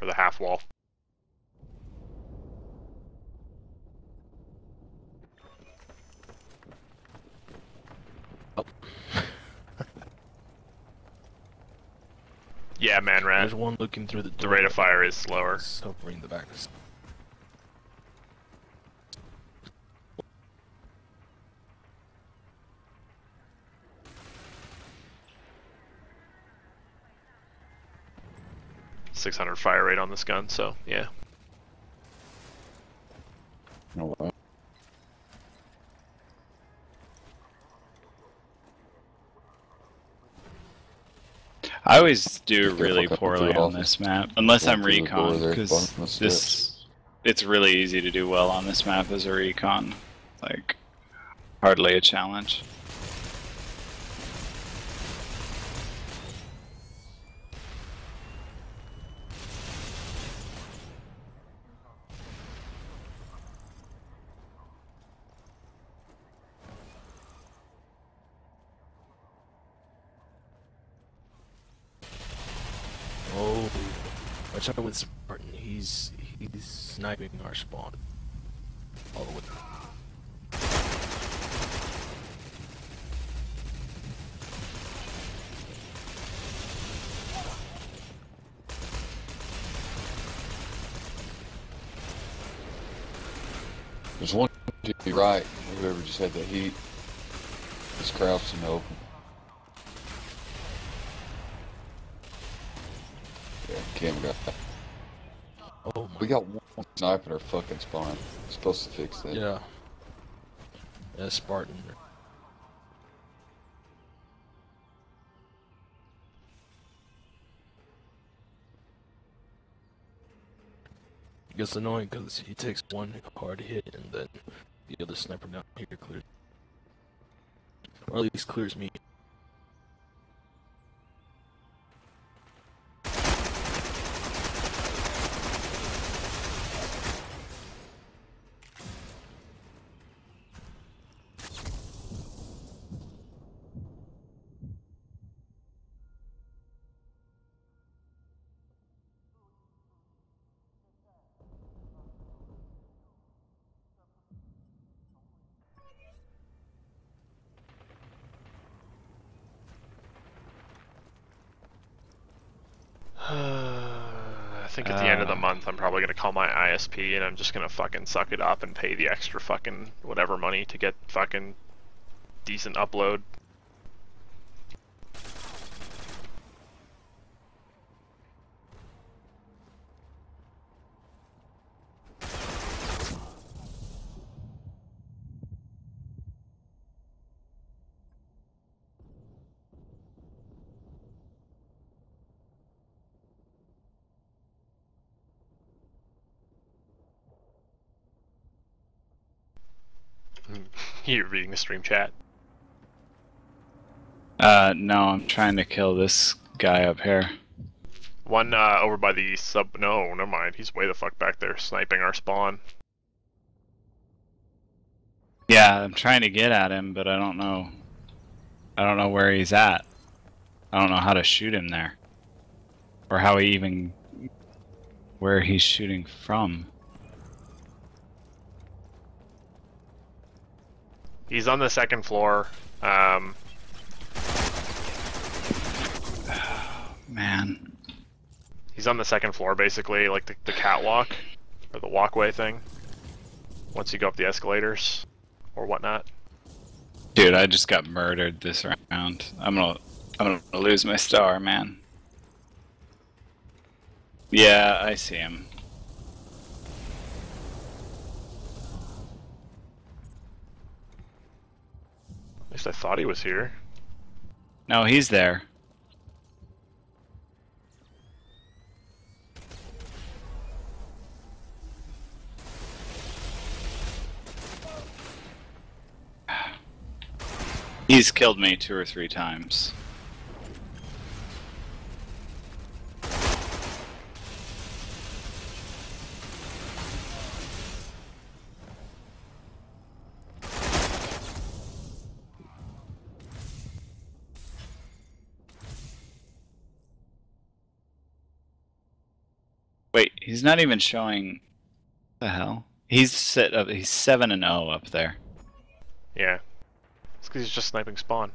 Or the half wall. Oh. Yeah, man, rat. There's one looking through the The door. rate of fire is slower. Covering the back. 600 fire rate on this gun, so yeah. Oh, wow. I always do Be careful really coming poorly through on office. this map, unless Going I'm through the door recon, there, because bottom of the this it's really easy to do well on this map as a recon. Like, hardly a challenge. Oh, watch out with Spartan. He's sniping our spawn. All the way. There's one to the right. Whoever just had that heat. He's crouched in the open. Yeah, Cam got that. Oh my. We got one sniper in our fucking spawn. We're supposed to fix that. Yeah. Yeah, Spartan. It gets annoying because he takes one hard hit and then the other sniper down here clears. Or at least clears me. I think at the end of the month, I'm probably gonna call my ISP and I'm just gonna fucking suck it up and pay the extra fucking whatever money to get fucking decent upload. You're reading the stream chat. No, I'm trying to kill this guy up here. One over by the sub. No, never mind. He's way the fuck back there, sniping our spawn. Yeah, I'm trying to get at him, but I don't know. I don't know where he's at. I don't know how to shoot him there, or how he even where he's shooting from. He's on the second floor. Man. He's on the second floor, basically, like the catwalk, or the walkway thing. Once you go up the escalators, or whatnot. Dude, I just got murdered this round. I'm gonna lose my star, man. Yeah, I see him. At least I thought he was here. No, he's there. He's killed me 2 or 3 times. Wait, he's not even showing. What the hell? He's 7-0 up there. Yeah. It's because he's just sniping spawn.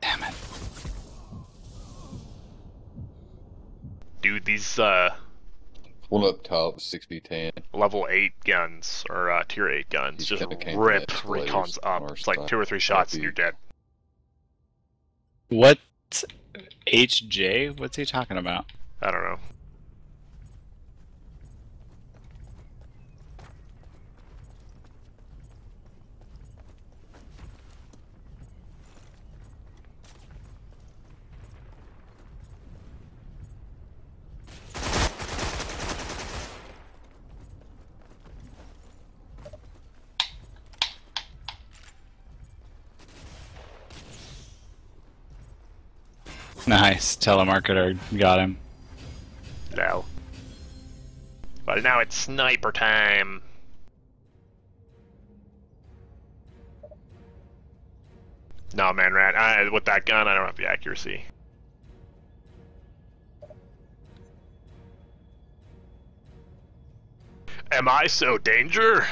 Damn it. Dude, these One up top, 60-10. level 8 guns, or tier 8 guns, He's just kinda came from rip the escalators recons on up. our It's like side. 2 or 3 shots and you're dead. What's HJ? What's he talking about? I don't know. Nice, telemarketer got him. No. But now it's sniper time. No, man, Rat. With that gun, I don't have the accuracy. Am I so danger?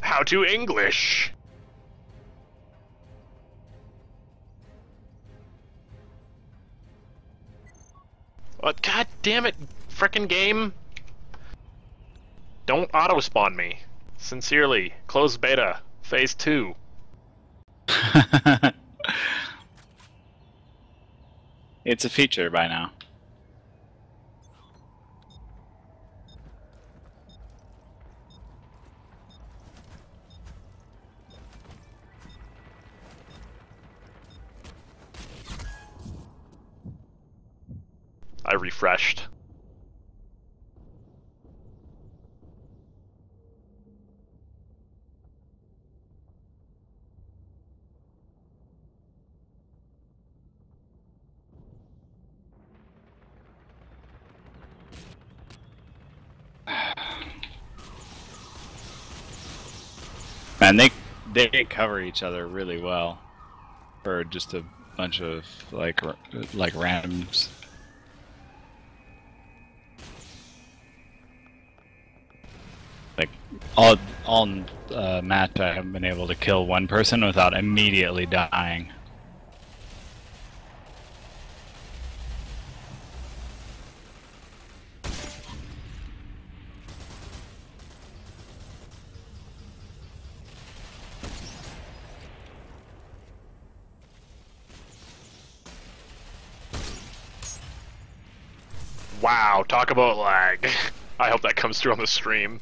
How to English? What? God damn it, frickin' game! Don't auto spawn me. Sincerely, closed beta, phase 2. It's a feature by now. I refreshed. Man, they cover each other really well for just a bunch of like randoms. Like all match, I haven't been able to kill one person without immediately dying. Wow, talk about lag. I hope that comes through on the stream.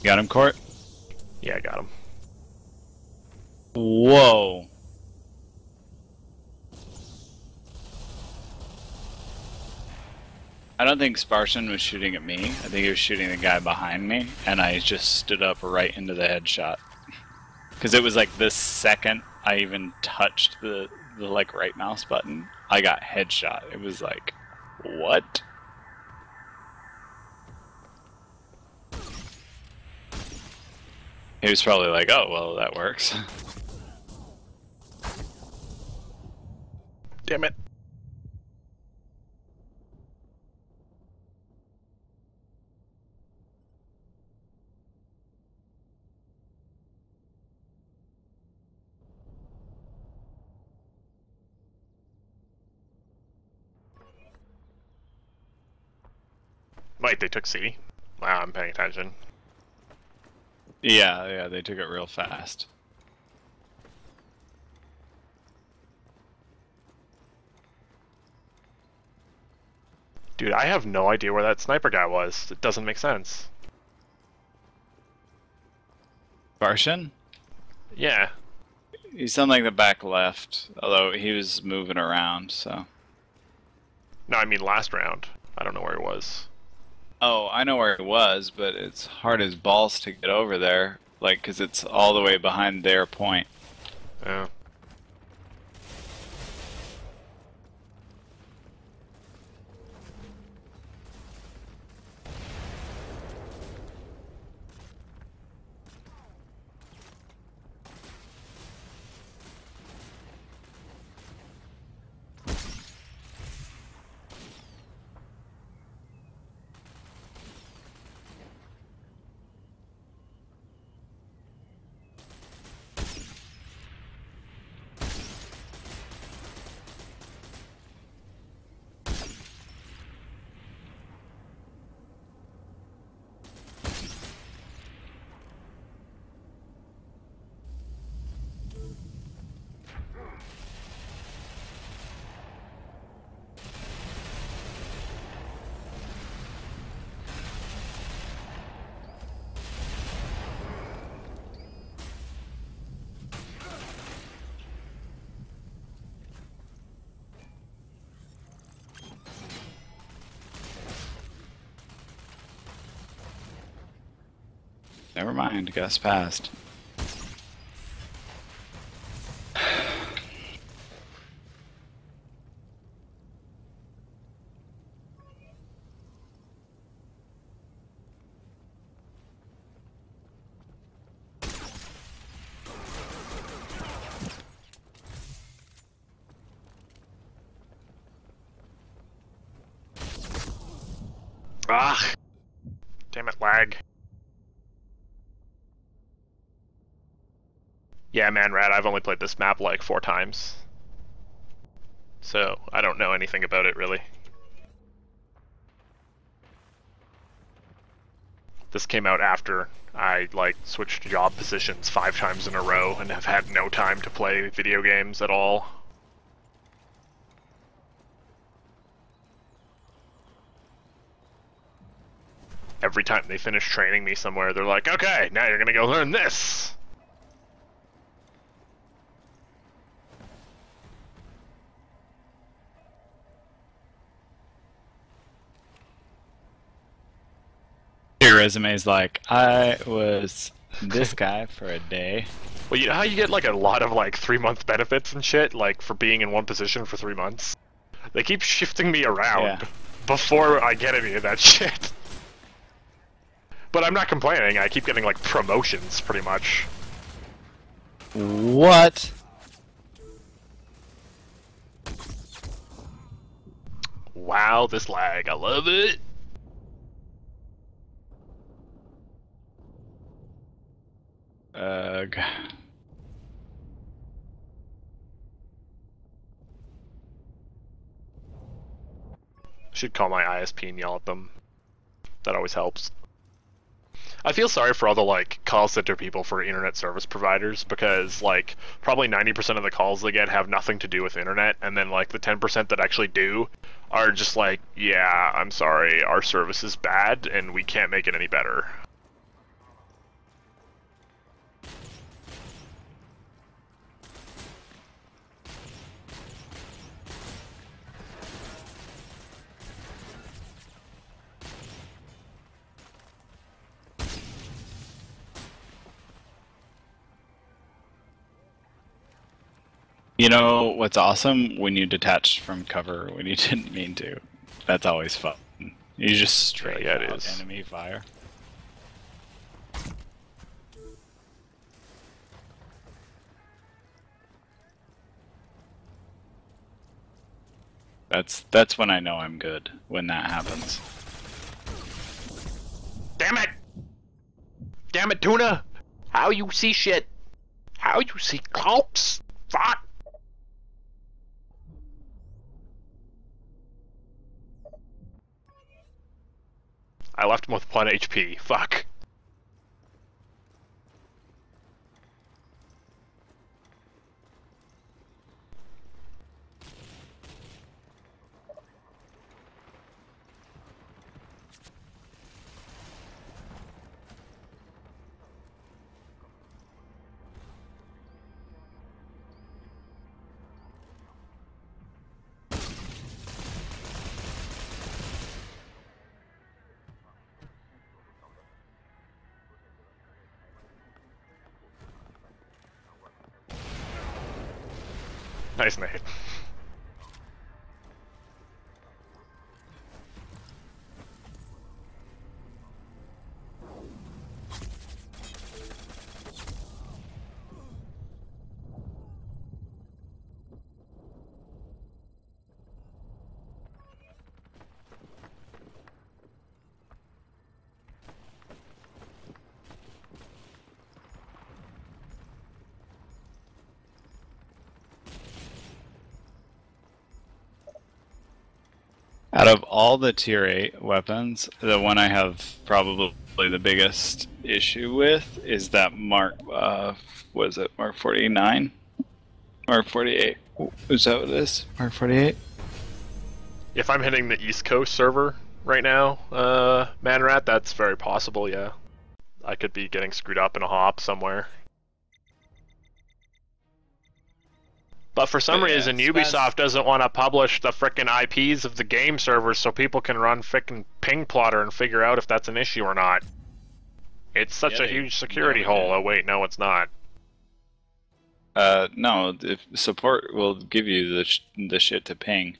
Got him, Court? Yeah, I got him. Whoa. I don't think Spartian was shooting at me. I think he was shooting the guy behind me, and I just stood up right into the headshot. Because it was like the second I even touched the like right mouse button, I got headshot. It was like, what? He was probably like, oh, well, that works. Damn it. Wait, they took C? Wow, I'm paying attention. Yeah, they took it real fast. Dude, I have no idea where that sniper guy was. It doesn't make sense. Spartian? Yeah. He's on like the back left, although he was moving around, so. No, I mean last round. I don't know where he was. Oh, I know where he was, but it's hard as balls to get over there, like, because it's all the way behind their point. Yeah. Never mind, Gus passed. Ah! Damn it, lag. Yeah, man, Rad, I've only played this map like 4 times. So, I don't know anything about it, really. This came out after I like switched job positions 5 times in a row and have had no time to play video games at all. Every time they finish training me somewhere, they're like, okay, now you're gonna go learn this! Your resume is like, I was this guy for a day. Well, you know how you get like a lot of like 3-month benefits and shit, like for being in one position for 3 months? They keep shifting me around before I get any of that shit. But I'm not complaining, I keep getting like promotions pretty much. What? Wow, this lag, I love it. Ugh. Should call my ISP and yell at them. That always helps. I feel sorry for all the like call center people for internet service providers because like probably 90% of the calls they get have nothing to do with internet, and then like the 10% that actually do are just like, yeah, I'm sorry, our service is bad and we can't make it any better. You know what's awesome? When you detach from cover when you didn't mean to. That's always fun. You just straight Yeah, it out is. enemy fire. That's when I know I'm good, when that happens. Damn it! Damn it, Tuna! How you see shit? How you see cloaks? Fuck! I left him with 1 HP. Fuck. Nice nade. Out of all the tier 8 weapons, the one I have probably the biggest issue with is that Mark, was it Mark 49? Mark 48. Is that what it is? Mark 48? If I'm hitting the East Coast server right now, Manrat, that's very possible, yeah. I could be getting screwed up in a hop somewhere. But for some reason, Ubisoft doesn't want to publish the frickin' IPs of the game servers so people can run frickin' ping plotter and figure out if that's an issue or not. It's such a huge security hole. Oh wait, no it's not. No, if support will give you the shit to ping.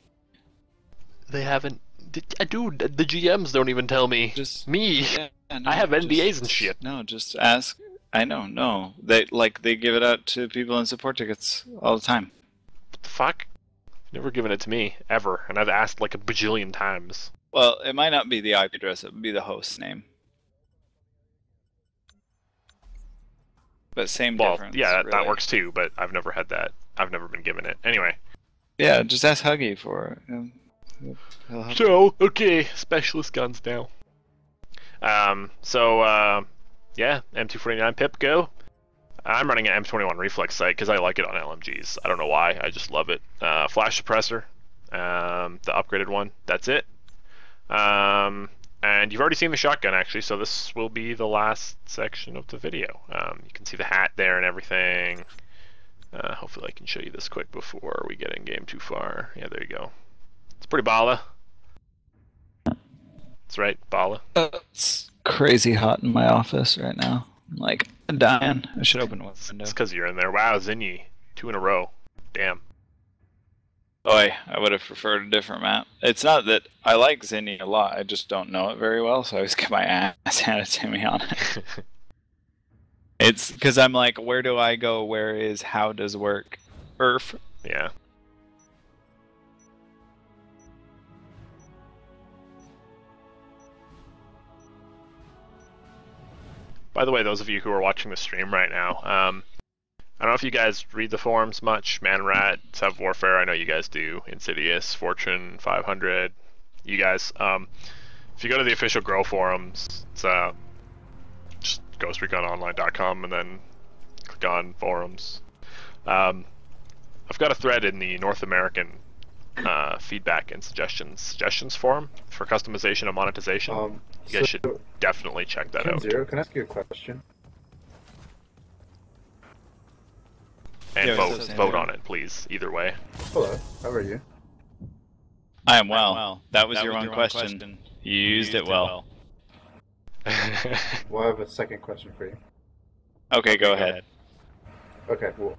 They haven't... Dude, the GMs don't even tell me. Just me. Yeah, no, I have NDAs and shit. No, just ask. I know, no. They give it out to people in support tickets all the time. What the fuck? Never given it to me, ever, and I've asked like a bajillion times. Well, it might not be the IP address, it would be the host's name. But same difference. Yeah, really. that works too, but I've never had that. I've never been given it. Anyway. Yeah, just ask Huggy for it. So, okay, specialist guns now. Yeah, M249 pip, go. I'm running an M21 reflex sight because I like it on LMGs. I don't know why, I just love it. Flash suppressor, the upgraded one, that's it. And you've already seen the shotgun actually, so this will be the last section of the video. You can see the hat there and everything. Hopefully I can show you this quick before we get in game too far. Yeah, there you go. It's pretty bala. That's right, bala. It's crazy hot in my office right now. I'm like dying. I should open one window. It's because you're in there. Wow, Zinni, 2 in a row. Damn. Boy, I would have preferred a different map. It's not that I like Zinni a lot, I just don't know it very well, so I always get my ass handed to me on it. It's because I'm like, where do I go? Where is, how does work? Earth. Yeah. By the way, those of you who are watching the stream right now, I don't know if you guys read the forums much. Manrat, Sev Warfare, I know you guys do. Insidious, Fortune 500, you guys. If you go to the official Grow forums, it's just ghostrecononline.com and then click on forums. I've got a thread in the North American feedback and suggestions forum for customization and monetization. You guys should definitely check that out. ChemZero, can I ask you a question? And Yeah, vote on it, please. Either way. Hello, how are you? I am well. That was your one question. You used it well. Well, I have a second question for you. Okay, go ahead. Okay, well,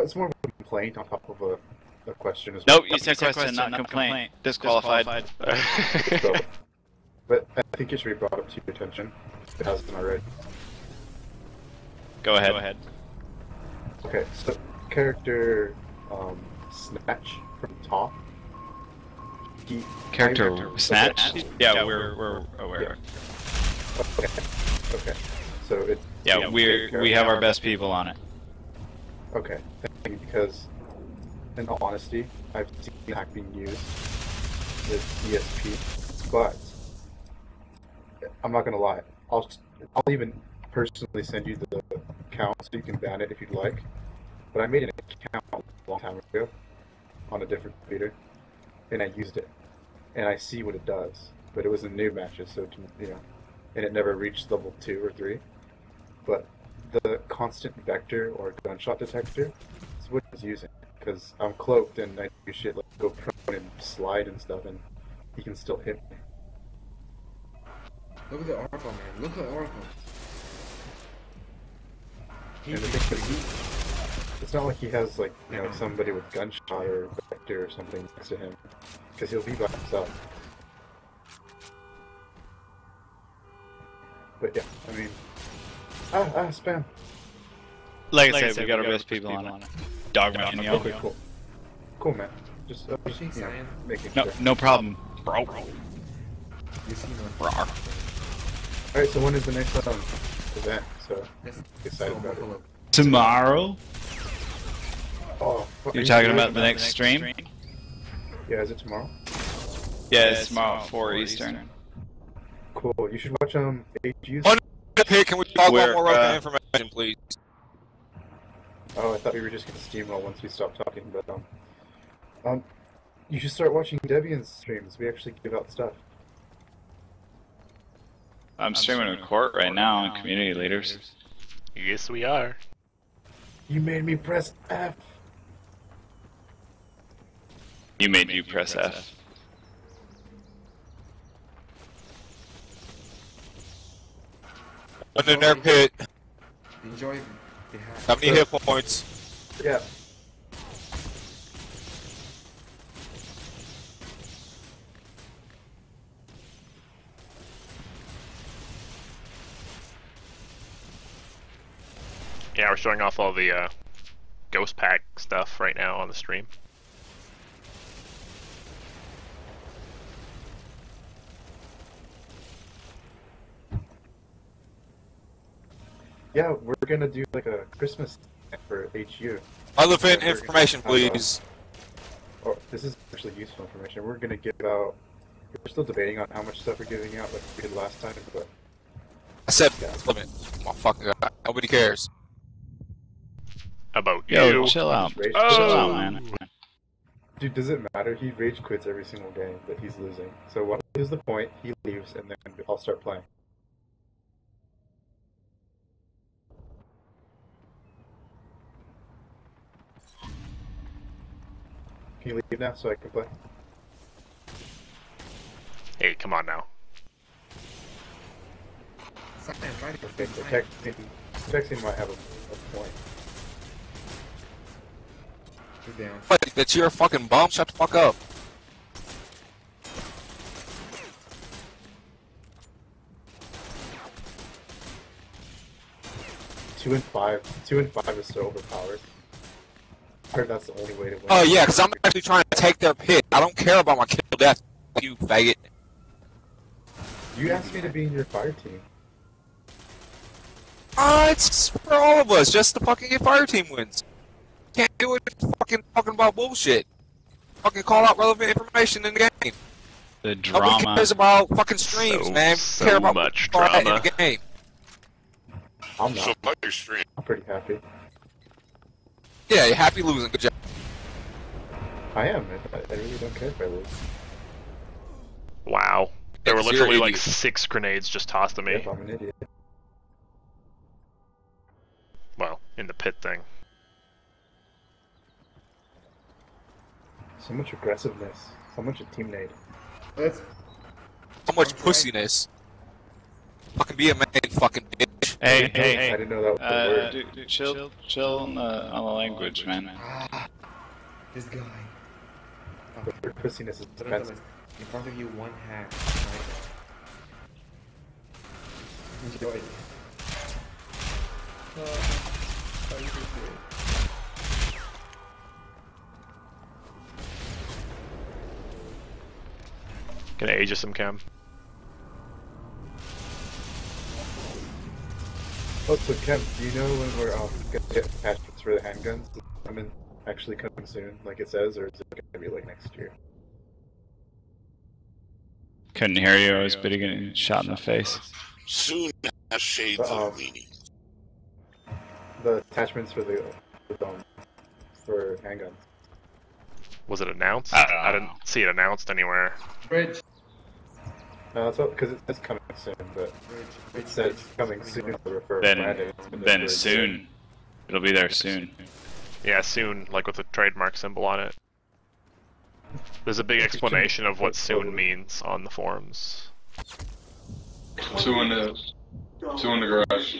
it's more of a complaint on top of a question as Nope, well. you said question, not complaint. Disqualified. So, but I think it should be brought up to your attention if it hasn't already. Go ahead. Okay, so character Snatch from top. Character Snatch? Yeah, we're aware. Yeah. Okay. So it's we have our best people on it. okay. Thank you, because in all honesty, I've seen the hack being used with ESP, but I'm not gonna lie. I'll even personally send you the account so you can ban it if you'd like. But I made an account a long time ago on a different computer, and I used it, and I see what it does. But it was in new matches, so and it never reached level 2 or 3. But the constant vector or gunshot detector is what I was using, because I'm cloaked and I do shit like go prone and slide and stuff, and he can still hit me. Look at the Oracle, man. Look at the Oracle. And the thing is, it's not like he has like somebody with gunshot or vector or something next to him, because he'll be by himself. But yeah, I mean, spam. Like I said, we got our best people on it. Dog Mountain, Okay, cool, man. Just making sure. No problem, bro. You see no. Rawr. All right, so when is the next event? So excited about it. Tomorrow? Oh, You're talking about the next stream? Yeah, is it tomorrow? Yeah, it's tomorrow at 4 Eastern. Cool. You should watch HU's. Hey, can we talk Where, about more Recon information, please? Oh, I thought we were just gonna steamroll once we stopped talking, but you should start watching Debian's streams. We actually give out stuff. I'm streaming a court right now on Community Leaders. Yes, we are. You made me press F. You made you press F. One in their pit. Enjoy the hack. How many hit points? Yeah. Yeah, we're showing off all the Ghost Pack stuff right now on the stream. Yeah, we're gonna do like a Christmas for HU. Relevant information, please. Oh, this is actually useful information. We're gonna give out. We're still debating on how much stuff we're giving out, like we did last time, but I said limit. Motherfucker. Nobody cares. About Yo, you. chill out. Rage Chill Oh. out, man. Dude, does it matter? He rage quits every single game that he's losing. So what is the point? He leaves, and then I'll start playing. Can you leave now so I can play? Hey, come on now. Silent, right? Okay, so Cortexian might have a point. He's down. What? That you're a fucking bum? Shut the fuck up. Two and five is so overpowered. I heard that's the only way to win. Oh yeah, because I'm actually trying to take their pit. I don't care about my kill death. You faggot. You asked me to be in your fire team. It's for all of us, just to fucking get fire team wins. Can't do it fucking talking about bullshit. Fucking call out relevant information in the game. The Nobody drama. cares about fucking streams, man. So Care about much all that drama. in the game. I'm not. I'm pretty happy. Yeah, you're happy losing. Good job. I am. I really don't care if I lose. Wow. There were You're literally an like idiot. 6 grenades just tossed at me. If I'm an idiot. Well, in the pit thing. So much aggressiveness. So much of team nade. Let's. So much pussiness. Fucking be a man, fucking bitch. Hey, I hey, didn't know that was the word. dude, chill on the language, man. Ah, this guy. The word pussiness is Put it on the defensive. list. In front of you, one hack. Right? Enjoy. Can I age some chem? Oh, so Ken, do you know when we're gonna get attachments for the handguns? Actually coming soon, like it says, or is it gonna be like next year? Couldn't hear you. I was getting shot in the face. Soon as shades of meaning. The attachments for the for handguns. Was it announced? I don't know. I didn't see it announced anywhere. Bridge. No, that's because it says coming soon, but it says coming soon to refer Then branding. It's been there for a soon. year. It'll be there soon. Yeah, soon, like with a trademark symbol on it. There's a big explanation of what soon means on the forums. Two in the garage.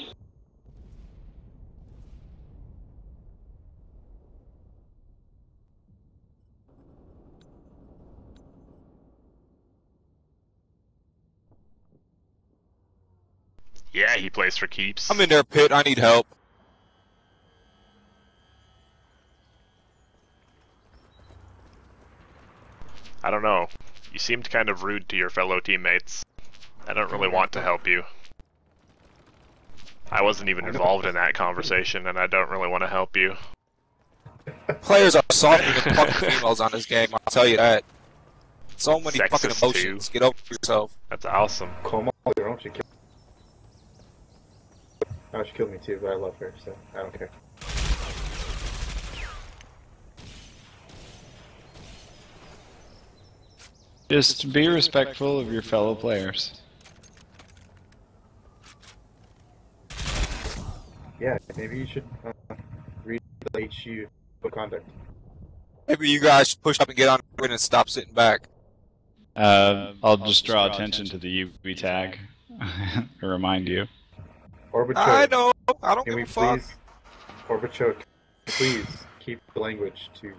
Yeah, he plays for keeps. I'm in their pit. I need help. I don't know. You seemed kind of rude to your fellow teammates. I don't really want to help you. I wasn't even involved in that conversation, and I don't really want to help you. Players are softer than fucking females on this game. I'll tell you that. So many Sexist fucking emotions. too. Get over yourself. That's awesome. Como, your own, she killed. No, she killed me too, but I love her, so I don't care. Just be respectful of your fellow players. Yeah, maybe you should read the HU code of conduct. Maybe you guys should push up and get on the grid and stop sitting back. I'll just draw attention to the UV tag to remind you. Orbicho, I know. I don't can give we a fuck. please, Orbicho, please keep the language to,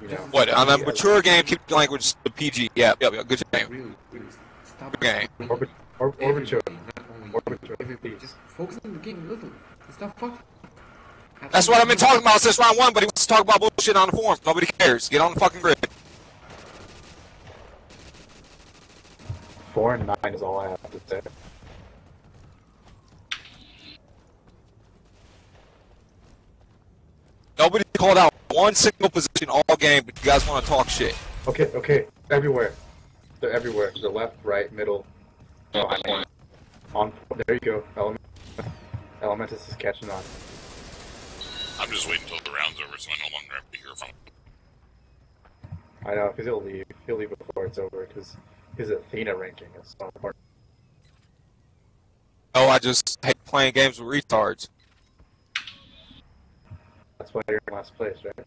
you know. What, on a mature game, keep the language to PG. Yep, good game. Really, really. Stop. Good game. Orbicho, Everybody, not only Orbicho, everybody. please. Just focus on the game a little. Stop fucking. That's what I've been talking about since round 1, but he wants to talk about bullshit on the forums. Nobody cares. Get on the fucking grid. 4 and 9 is all I have to say. Nobody called out one single position all game, but you guys want to talk shit. Okay, everywhere. They're everywhere. The left, right, middle. Behind. There you go. Elementus is catching on. I'm just waiting until the round's over so I no longer have to hear from him. I know, because he'll leave. He'll leave before it's over, because his Athena ranking is so important. Oh, I just hate playing games with retards. That's why you're in last place, right?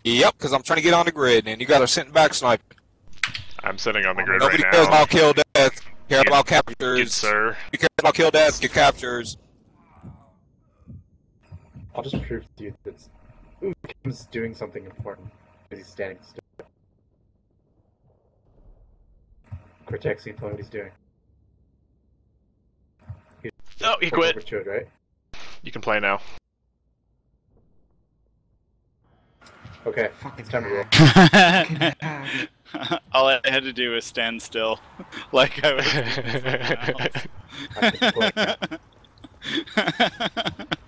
Yep, because I'm trying to get on the grid, and you guys are sitting back sniping. I'm sitting on the grid Nobody right cares now. about kill death. Care Good- about captures. Good sir. You care about kill death, get captures. I'll just prove to you that Kim's doing something important, because he's standing still. Cortexian, tell me what he's doing. Oh, he quit. Overtured, right? You can play now. Okay, it's time to roll. All I had to do was stand still, like I was.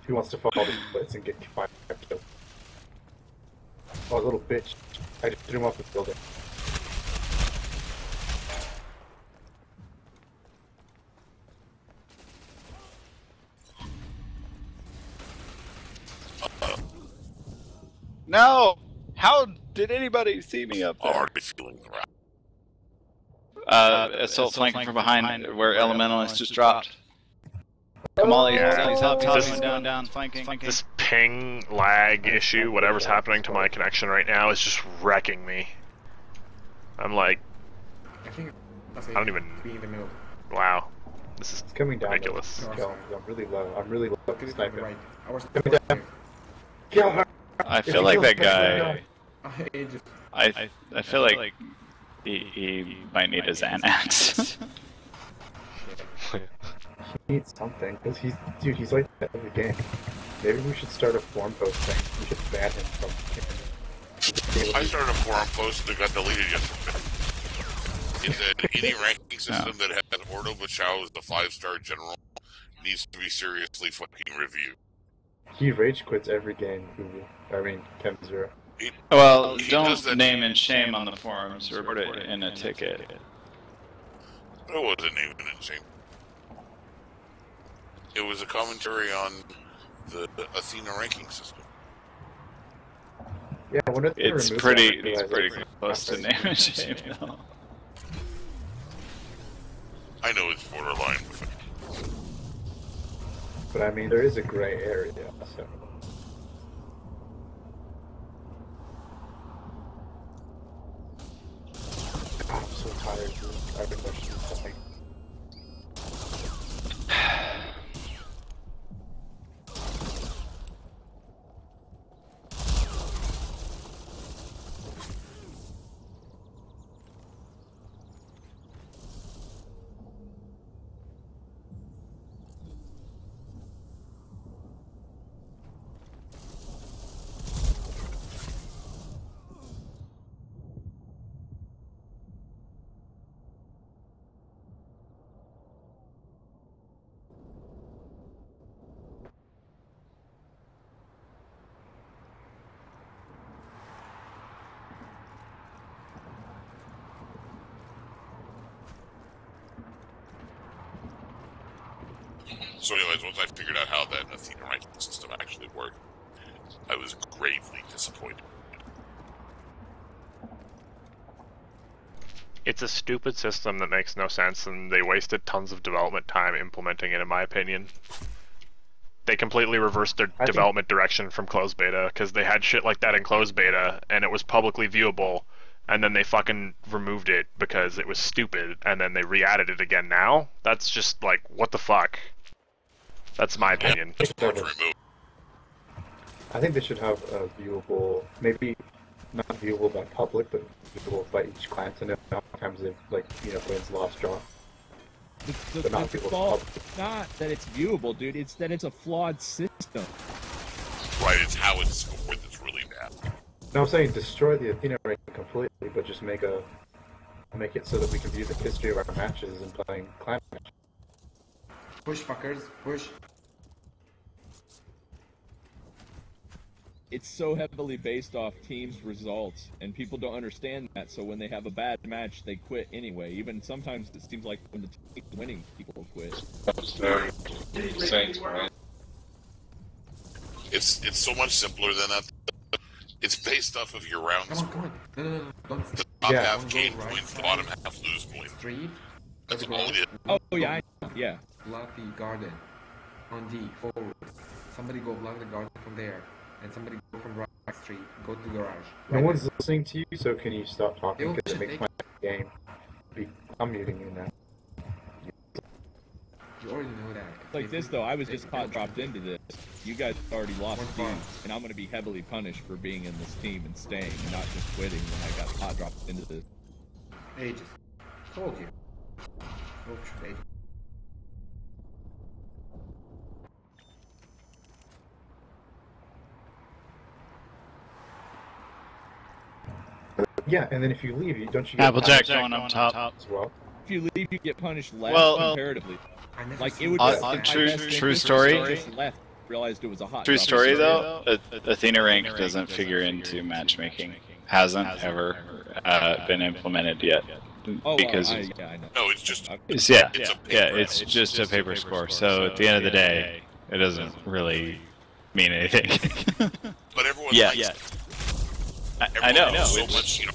Who wants to follow this blitz and get 5 kills? Oh, little bitch. I just threw him off the building. No! How did anybody see me up there? Already feeling the wrath. Assault flanking from behind where Elementalist just dropped. Kamali, he's up, down, flanking. This ping lag issue, whatever's happening to my connection right now, is just wrecking me. I'm like, I think I don't even. be in the middle. Wow, this is It's coming down. ridiculous. Kill him. I'm really low. I'm really low. Look at it Sniping. right. I was Coming down. Kill her! I feel like that guy. it just I feel like he might need a Xanax. He needs something, because he's like that every game. Maybe we should start a forum post thing. We should ban him from the game. I started a forum post that got deleted yesterday. It said any ranking system that has Ordo Bachao as the 5-star general needs to be seriously fucking reviewed. He rage quits every game, ChemZero. Well, He don't does that- name and shame on the forums. Report it in a ticket. It wasn't even insane. It was a commentary on the Athena ranking system. Yeah, I wonder if they It's remove pretty that because close to name and shame, though. I know it's borderline, But I mean, there is a gray area, so. God, I'm so tired, dude. I've been rushing something. So anyways, once I figured out how that Athena ranking system actually worked, I was gravely disappointed. It's a stupid system that makes no sense, and they wasted tons of development time implementing it, in my opinion. They completely reversed their development direction from closed beta, because they had shit like that in closed beta, and it was publicly viewable, and then they fucking removed it because it was stupid, and then they re-added it again now? That's just like, what the fuck? That's my opinion. I think they should have a viewable, maybe not viewable by public, but viewable by each client to know how many times they've, like, wins, lost, draw. The But not viewable default, public. it's not that it's viewable, dude. It's that it's a flawed system. Right, it's how it's scored that's really bad. No, I'm saying destroy the Athena ranking completely, but just make it so that we can view the history of our matches and playing clan matches. push fuckers, push. it's so heavily based off teams' results, and people don't understand that. So when they have a bad match, they quit anyway. Even sometimes it seems like when the team's winning, people quit. It's so much simpler than that. It's based off of your rounds. Come on. No. Don't. The top Yeah. half gain points, the bottom half lose points. Street. That's all it is. Oh yeah, yeah. Block the garden. On D, forward. Somebody go block the garden from there. And somebody go from right street. Go to the garage. No one's listening to you, so can you stop talking? Yo, Because it shit, makes my game. I'm muting you now. You already know that. Like this though, I was just hot dropped into this. You guys already lost One teams, far. and I'm gonna be heavily punished for being in this team and staying, and not just quitting when I got hot dropped into this. Ages. Told you. Oh, shit, Ages. Yeah, and then if you leave, don't you get Applejack punished going up top. as well? If you leave, you get punished less Well, comparatively. I never Like it seen would this. be in my true- best true interest story. if I just left, realized it was a hot True drop. story though, Athena rank doesn't figure into matchmaking. Hasn't ever been implemented yet. Oh, Because I know. No, it's just it's, it's a paper. it's just a paper score. So at the end of the day, it doesn't really mean anything. But everyone Yeah, likes yeah. it. I know. Everyone so It's- much,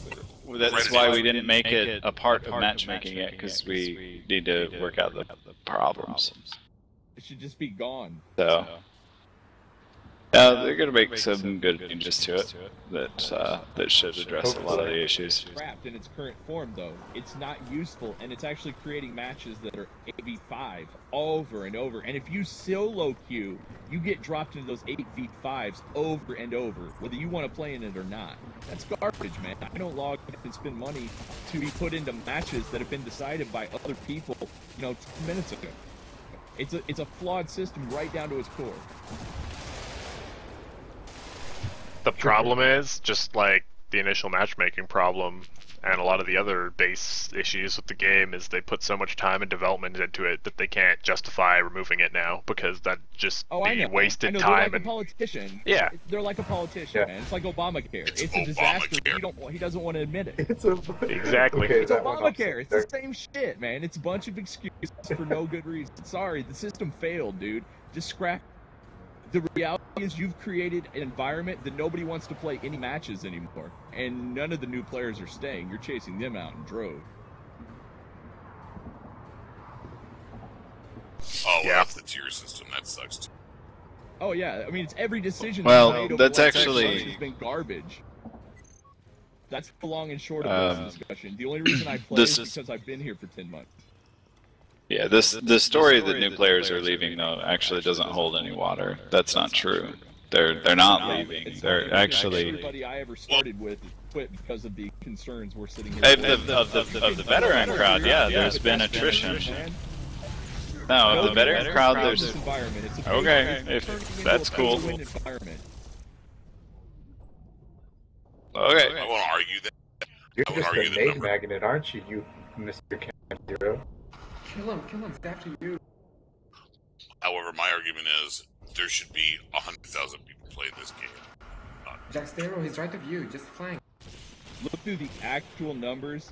That's credit why is- we didn't make it a part of matchmaking yet, because we need to work out the problems. It should just be gone. So, they're going to make some good changes to it that should address a lot of the issues. Trapped in its current form, though, it's not useful, and it's actually creating matches that are 8v5 over and over. And if you solo queue, you get dropped into those 8v5s over and over, whether you want to play in it or not. That's garbage, man. I don't log in and spend money to be put into matches that have been decided by other people, 10 minutes ago. It's a flawed system right down to its core. The problem is, just like the initial matchmaking problem, and a lot of the other base issues with the game, is they put so much time and development into it that they can't justify removing it now, because that just be wasted I know, time. They're like and a politician. Yeah. They're like a politician, Yeah. man. It's like Obamacare. It's It's a disaster. Obamacare. He doesn't want to admit it. It's a Exactly. Okay, It's that one Obamacare. It's off. the same shit, man. It's a bunch of excuses for no good reason. Sorry, the system failed, dude. Just scrap. The reality is you've created an environment that nobody wants to play any matches anymore, and none of the new players are staying. You're chasing them out in droves. Oh, well, Yeah. that's the tier system. That sucks too. Oh yeah, I mean it's every decision. Well, made over that's the last 6 actually- months has been garbage. That's the long and short of this discussion. The only reason I play This is is- because I've been here for 10 months. Yeah, the story that new players are leaving though actually doesn't hold any water. That's not true. They're not leaving. It's They're not. actually Everybody I ever started with quit because of the concerns we're sitting here. of the veteran crowd. Yeah, there's been attrition. No, of the veteran crowd, there's Environment. It's a okay. turning If into that's a cool. win-win environment. Okay. I want to argue that. You're I would just argue a the maid number. magnet, aren't you, Mr. ChemZero? Kill him, it's after you. However, my argument is there should be 100,000 people play this game. ChemZero, he's right of you, just flank. Look through the actual numbers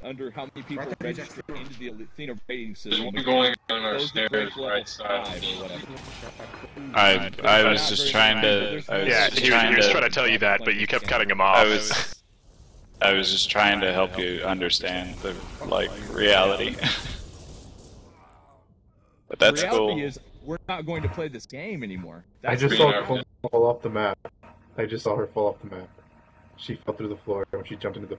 under how many people Right, register Jack. into the Athena rating system. going on our Those that stairs rank level right side. 5 or whatever. I was just trying to. Yeah, he was trying to tell you that, but you kept cutting him off. I was just trying to help you understand the reality. But that's the reality cool. is we're not going to play this game anymore. I That's just the saw reality. her fall off the map. I just saw her fall off the map. She fell through the floor when she jumped into the.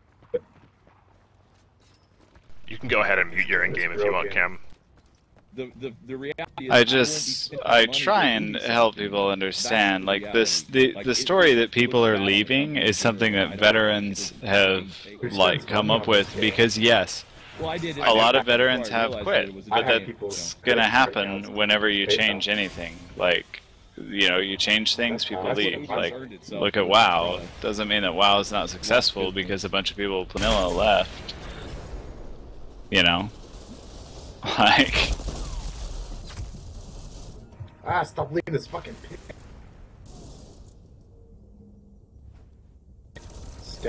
You can go ahead and mute your in-game if you want, Cam. The reality is I try and help people understand, like the story that people are leaving is something that veterans have like come up with, because yes, a lot of veterans have quit, but that's gonna happen whenever you change anything. Like, you change things, people leave. Like, look at WoW. Doesn't mean that WoW is not successful because a bunch of people with vanilla left. Like. Stop leaving this fucking pig.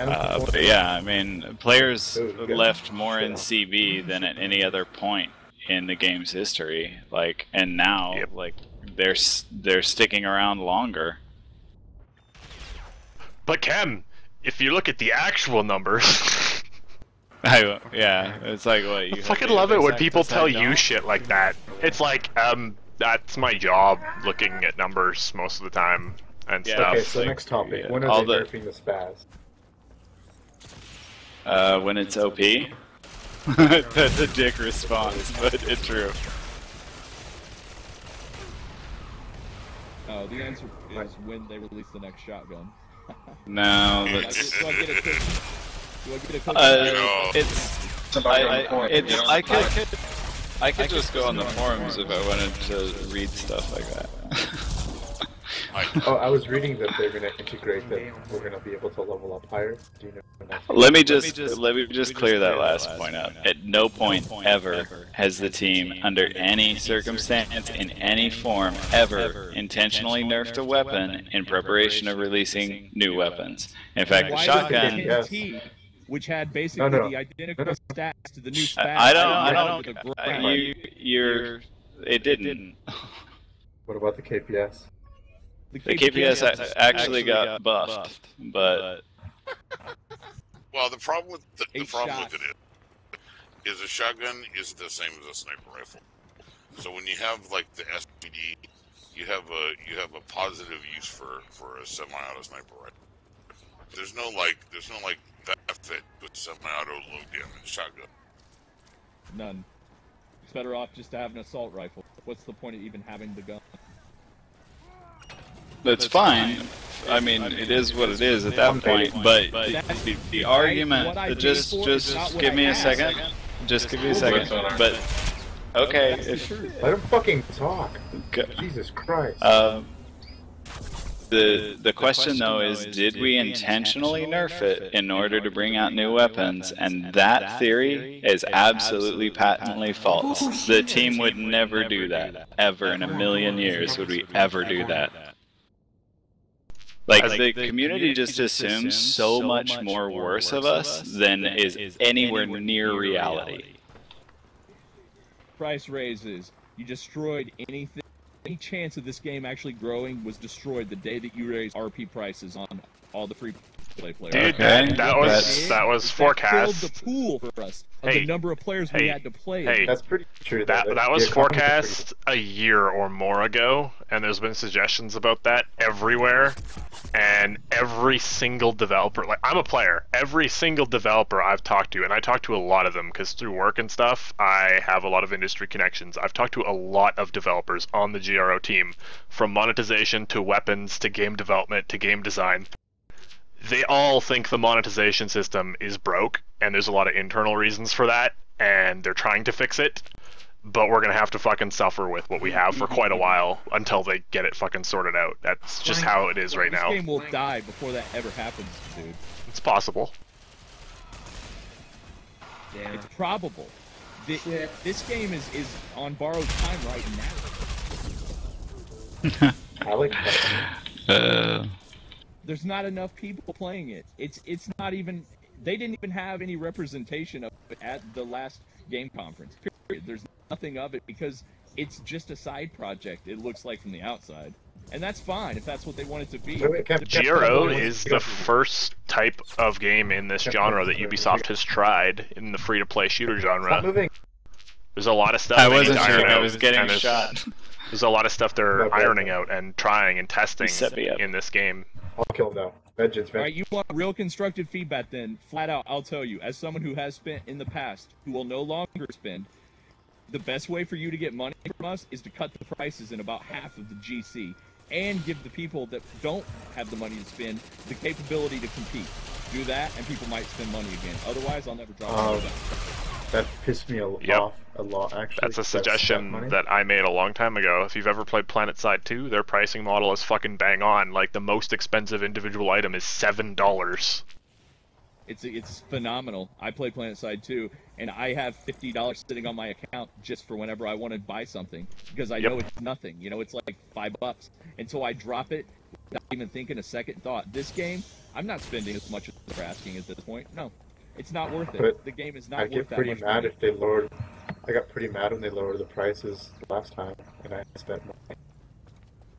But yeah, I mean, players Dude, left more in CB than at any other point in the game's history. Like, and now, like, they're sticking around longer. But Chem, if you look at the actual numbers, yeah, it's like what you I fucking love it when people tell you shit like that. It's like, that's my job, looking at numbers most of the time and stuff. Okay, so next topic. When are they nerfing the spaz? When it's OP. That's a dick response, but it's true. Oh, the answer is when they release the next shotgun. No, Do I that's... get a cookie? Do I get a cookie? I could just go on the forums if I wanted to read stuff like that. Oh, I was reading that they're gonna integrate that we're gonna be able to level up higher. Do you know? Let me just clear that last point up. At no point ever has the team, under any circumstance, in any form, ever intentionally nerfed a weapon in preparation of releasing new weapons. In fact, the shotgun. Which had basically the identical stats to the new spaz. It didn't. What about the KPS? The KPS actually got buffed, but... Well, the problem with it is a shotgun is the same as a sniper rifle. So when you have like the SPD, you have a positive use for a semi-auto sniper rifle. There's no benefit with semi-auto low damage shotgun. None. It's better off just to have an assault rifle. What's the point of even having the gun? That's fine. I mean, it is what it is at that point. But the argument, just give me a second. Just give me a second. But okay, let him fucking talk. Jesus Christ. The question though is, did we intentionally nerf it in order to bring out new weapons? And that theory is absolutely patently false. The team would never do that. Ever in a million years would we ever do that. Like, the community just assumes so much more worse of us than is anywhere near reality. Price raises. You destroyed anything. Any chance of this game actually growing was destroyed the day that you raised RP prices on all the free play players. Dude, that was forecast. That filled the pool for us of the number of players we had to play. That's pretty true. That was forecast a year or more ago, and there's been suggestions about that everywhere. And every single developer, like, I'm a player, every single developer I've talked to, and I talk to a lot of them because through work and stuff, I have a lot of industry connections. I've talked to a lot of developers on the GRO team, from monetization to weapons to game development to game design. They all think the monetization system is broke, and there's a lot of internal reasons for that, and they're trying to fix it. But we're gonna have to fucking suffer with what we have for quite a while until they get it fucking sorted out. That's just how it is right now. This game will die before that ever happens, dude. It's possible. Yeah. It's probable. This game is on borrowed time right now. I like that. There's not enough people playing it. It's not even. They didn't even have any representation of it at the last game conference. Period. There's nothing of it because it's just a side project, it looks like from the outside. And that's fine if that's what they want it to be. GRO is the first type of game in this genre that Ubisoft has tried in the free-to-play shooter genre. There's a lot of stuff I wasn't sure I was getting shot. There's a lot of stuff they're ironing out and trying and testing in this game. I'll kill now. Alright, you want real constructive feedback then, flat out, I'll tell you, as someone who has spent in the past, who will no longer spend, the best way for you to get money from us is to cut the prices in about half of the GC, and give the people that don't have the money to spend the capability to compete. Do that, and people might spend money again. Otherwise, I'll never drop it. That pissed me off a lot, actually. That's a suggestion that I made a long time ago. If you've ever played PlanetSide 2, their pricing model is fucking bang on. Like, the most expensive individual item is $7. It's phenomenal. I play PlanetSide 2, and I have $50 sitting on my account just for whenever I want to buy something, because I know it's nothing. You know, it's like $5. And so I drop it without even thinking a second thought. This game, I'm not spending as much as they're asking at this point. No, it's not worth it. But the game is not I worth get that pretty much mad money. if they lowered. I got pretty mad when they lowered the prices last time, and I spent money.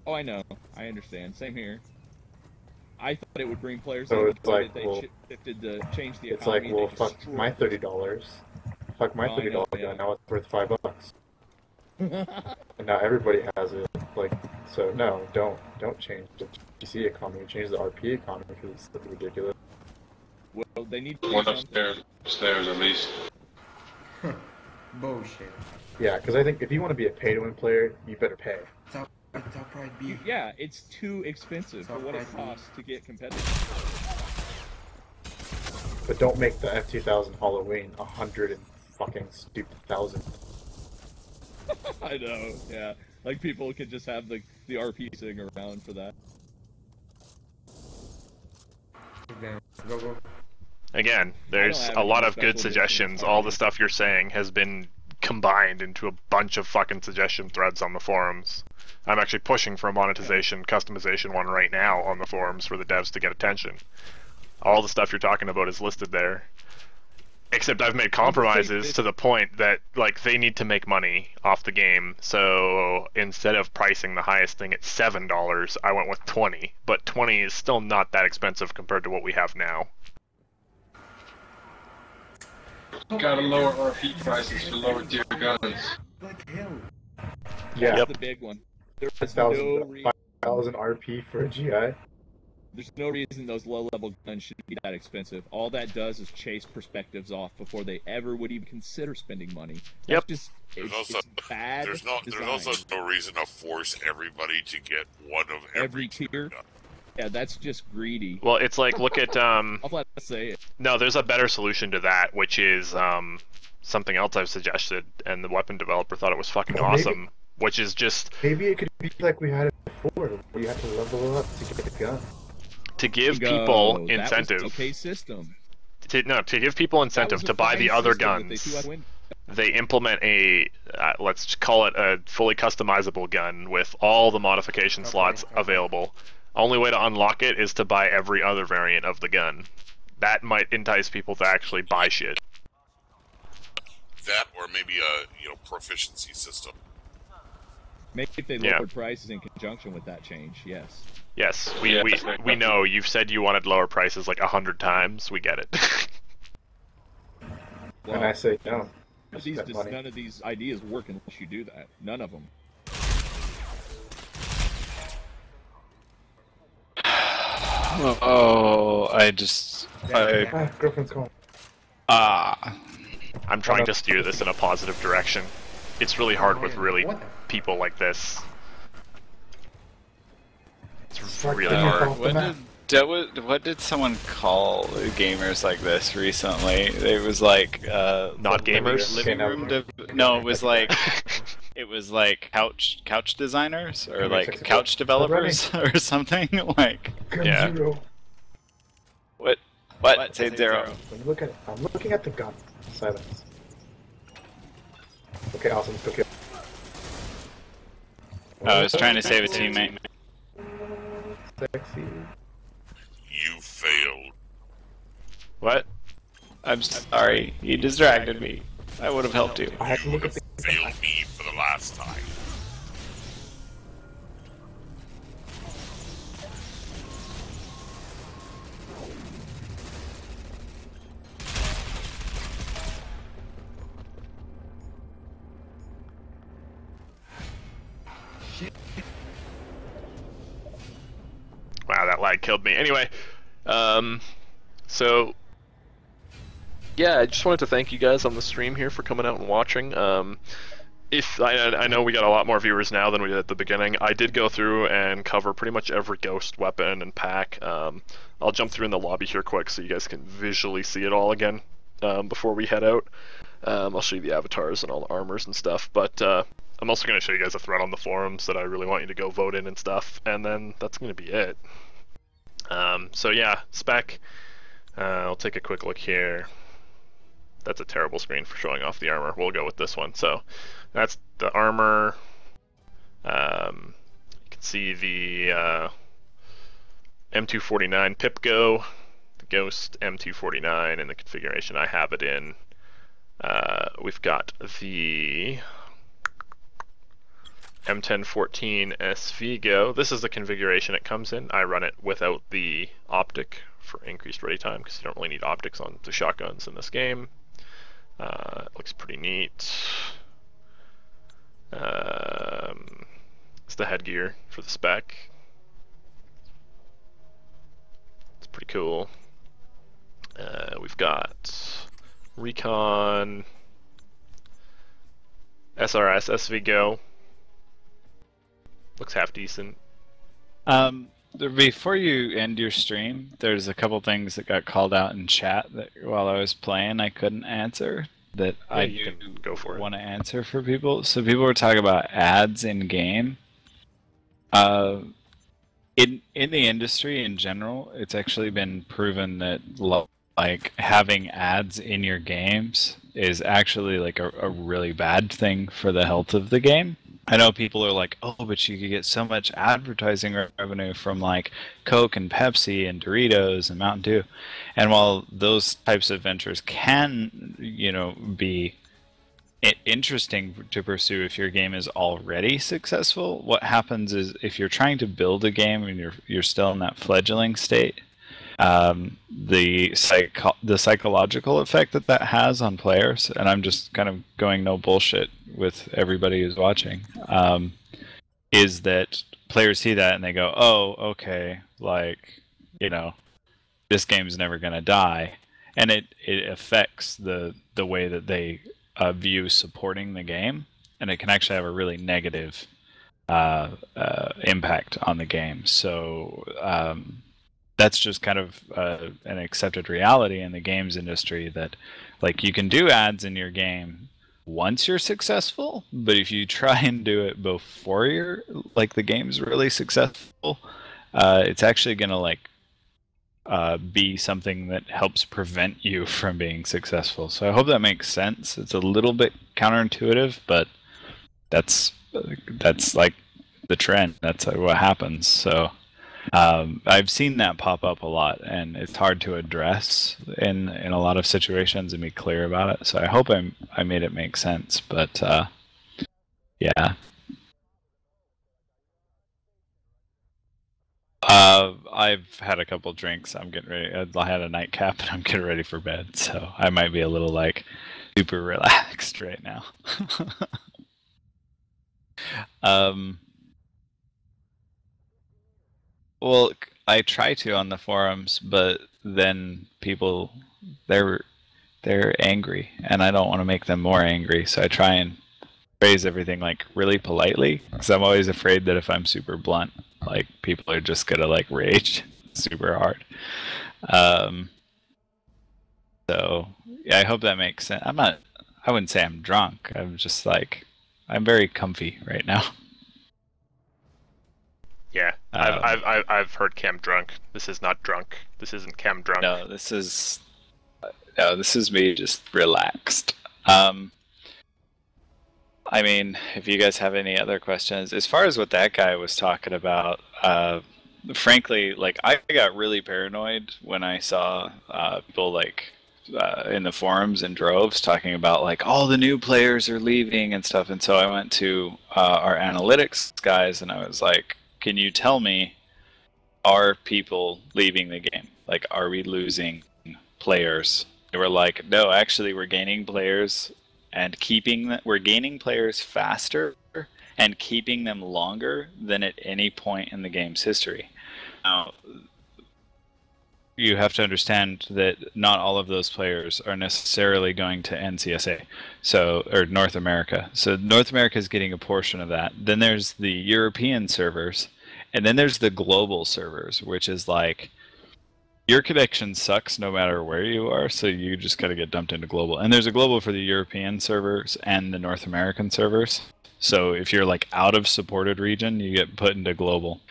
Oh, I know. I understand. Same here. I thought it would bring players So in, it's but like, they well, shifted to change the It's like, economy. well, they fuck destroyed my it. $30. Fuck my Oh, I $30 know, gun. yeah. Now it's worth $5. And now everybody has it. Like, so no, don't change the GC economy. Change the RP economy because it's ridiculous. Well, they need to do One something. upstairs at least. Bullshit. Yeah, because I think if you want to be a pay-to-win player, you better pay. Top right B. Yeah, it's too expensive for what it costs to get competitive. But don't make the F2000 Halloween 100 and fucking stupid thousand. I know, yeah. Like, people could just have the RP sitting around for that. Go, go. Again, there's have a any lot of special good suggestions. All the stuff you're saying has been combined into a bunch of fucking suggestion threads on the forums. I'm actually pushing for a monetization customization one right now on the forums for the devs to get attention. All the stuff you're talking about is listed there. Except I've made compromises to the point that, like, they need to make money off the game, so instead of pricing the highest thing at $7, I went with 20, but 20 is still not that expensive compared to what we have now. Gotta lower RP prices for lower tier guns. Like hell. Yeah. That's the big one. There's no 5,000 RP for a GI. There's no reason those low-level guns should be that expensive. All that does is chase perspectives off before they ever would even consider spending money. Yep. That's just, There's it's also bad there's design. also no reason to force everybody to get one of Every tier. Yeah, that's just greedy. Well, it's like, look at, I'll let say it. no, there's a better solution to that, which is, something else I've suggested, and the weapon developer thought it was fucking Well, maybe- awesome, which is just Maybe it could be like we had it before, where you have to level up to get the gun. to give Bingo. people That was incentive. an okay system. To give people incentive to buy the other guns. They implement a, let's call it a fully customizable gun with all the modification slots available. Only way to unlock it is to buy every other variant of the gun. That might entice people to actually buy shit. That or maybe a proficiency system. Maybe if they Yeah. lowered prices in conjunction with that change, yes. Yes, we know. You've said you wanted lower prices like 100 times. We get it. And I say no. None of these ideas work unless you do that. None of them. Oh, Griffin's calling. I'm trying to steer this in a positive direction. It's really hard with people like this. It's really hard. What did someone call gamers like this recently? It was like not gamers. Living room. No, it was like couch designers or like couch developers or something like. Yeah. What? Say zero. Look at it. I'm looking at the gun. Silence. Okay, awesome. Okay. I was trying to save a teammate. Sexy. You failed. What? I'm sorry. He distracted me. I would have helped you. I have to look at the. Failed me for the last time. Wow, that lag killed me. Anyway, so yeah, I just wanted to thank you guys on the stream here for coming out and watching. If I know we got a lot more viewers now than we did at the beginning. I did go through and cover pretty much every ghost weapon and pack. I'll jump through in the lobby here quick so you guys can visually see it all again before we head out. I'll show you the avatars and all the armors and stuff, but I'm also going to show you guys a thread on the forums that I really want you to go vote in and stuff, and then that's going to be it. So yeah, spec. I'll take a quick look here. That's a terrible screen for showing off the armor. We'll go with this one. So that's the armor. You can see the M249 PipGo, the Ghost M249 in the configuration I have it in. We've got the M1014 SVGo. This is the configuration it comes in. I run it without the optic for increased ready time because you don't really need optics on the shotguns in this game. It looks pretty neat. It's the headgear for the spec. It's pretty cool. We've got Recon SRS SVGo. Looks half decent. Before you end your stream, there's a couple things that got called out in chat that while I was playing I couldn't answer that I do go for it. Want to answer for people. So people were talking about ads in game. In the industry in general, it's actually been proven that like having ads in your games is actually like a really bad thing for the health of the game. I know people are like, oh, but you could get so much advertising revenue from like Coke and Pepsi and Doritos and Mountain Dew. And while those types of ventures can, be interesting to pursue if your game is already successful, what happens is if you're trying to build a game and you're still in that fledgling state, the psychological effect that has on players, and I'm just kind of going no bullshit with everybody who's watching, is that players see that and they go, oh, okay, like, this game's never going to die, and it affects the way that they view supporting the game, and it can actually have a really negative impact on the game. So that's just kind of an accepted reality in the games industry that, like, you can do ads in your game once you're successful, but if you try and do it before the game's really successful, it's actually going to be something that helps prevent you from being successful. So I hope that makes sense. It's a little bit counterintuitive, but that's like the trend. That's what happens. So I've seen that pop up a lot, and it's hard to address in a lot of situations and be clear about it. So I hope I made it make sense. But yeah. I've had a couple drinks. I'm getting ready. I had a nightcap, and I'm getting ready for bed. So I might be a little super relaxed right now. Well, I try to on the forums, but then people they're angry, and I don't want to make them more angry. So I try and phrase everything really politely, because I'm always afraid that if I'm super blunt, people are just gonna rage super hard. So yeah, I hope that makes sense. I wouldn't say I'm drunk. I'm just I'm very comfy right now. Yeah, I've heard Cam drunk. This is not drunk. This isn't Cam drunk. No, this is me just relaxed. I mean, if you guys have any other questions, as far as what that guy was talking about, frankly, I got really paranoid when I saw people in the forums in droves talking about all the new players are leaving and stuff. And so I went to our analytics guys and I was like, can you tell me, are people leaving the game? Are we losing players? They were like, no, actually we're gaining players and we're gaining players faster and keeping them longer than at any point in the game's history. Now, you have to understand that not all of those players are necessarily going to NCSA, or North America. So North America is getting a portion of that. Then there's the European servers, and then there's the global servers, which is your connection sucks no matter where you are, so you just gotta get dumped into global. And there's a global for the European servers and the North American servers. So if you're out of supported region, you get put into global.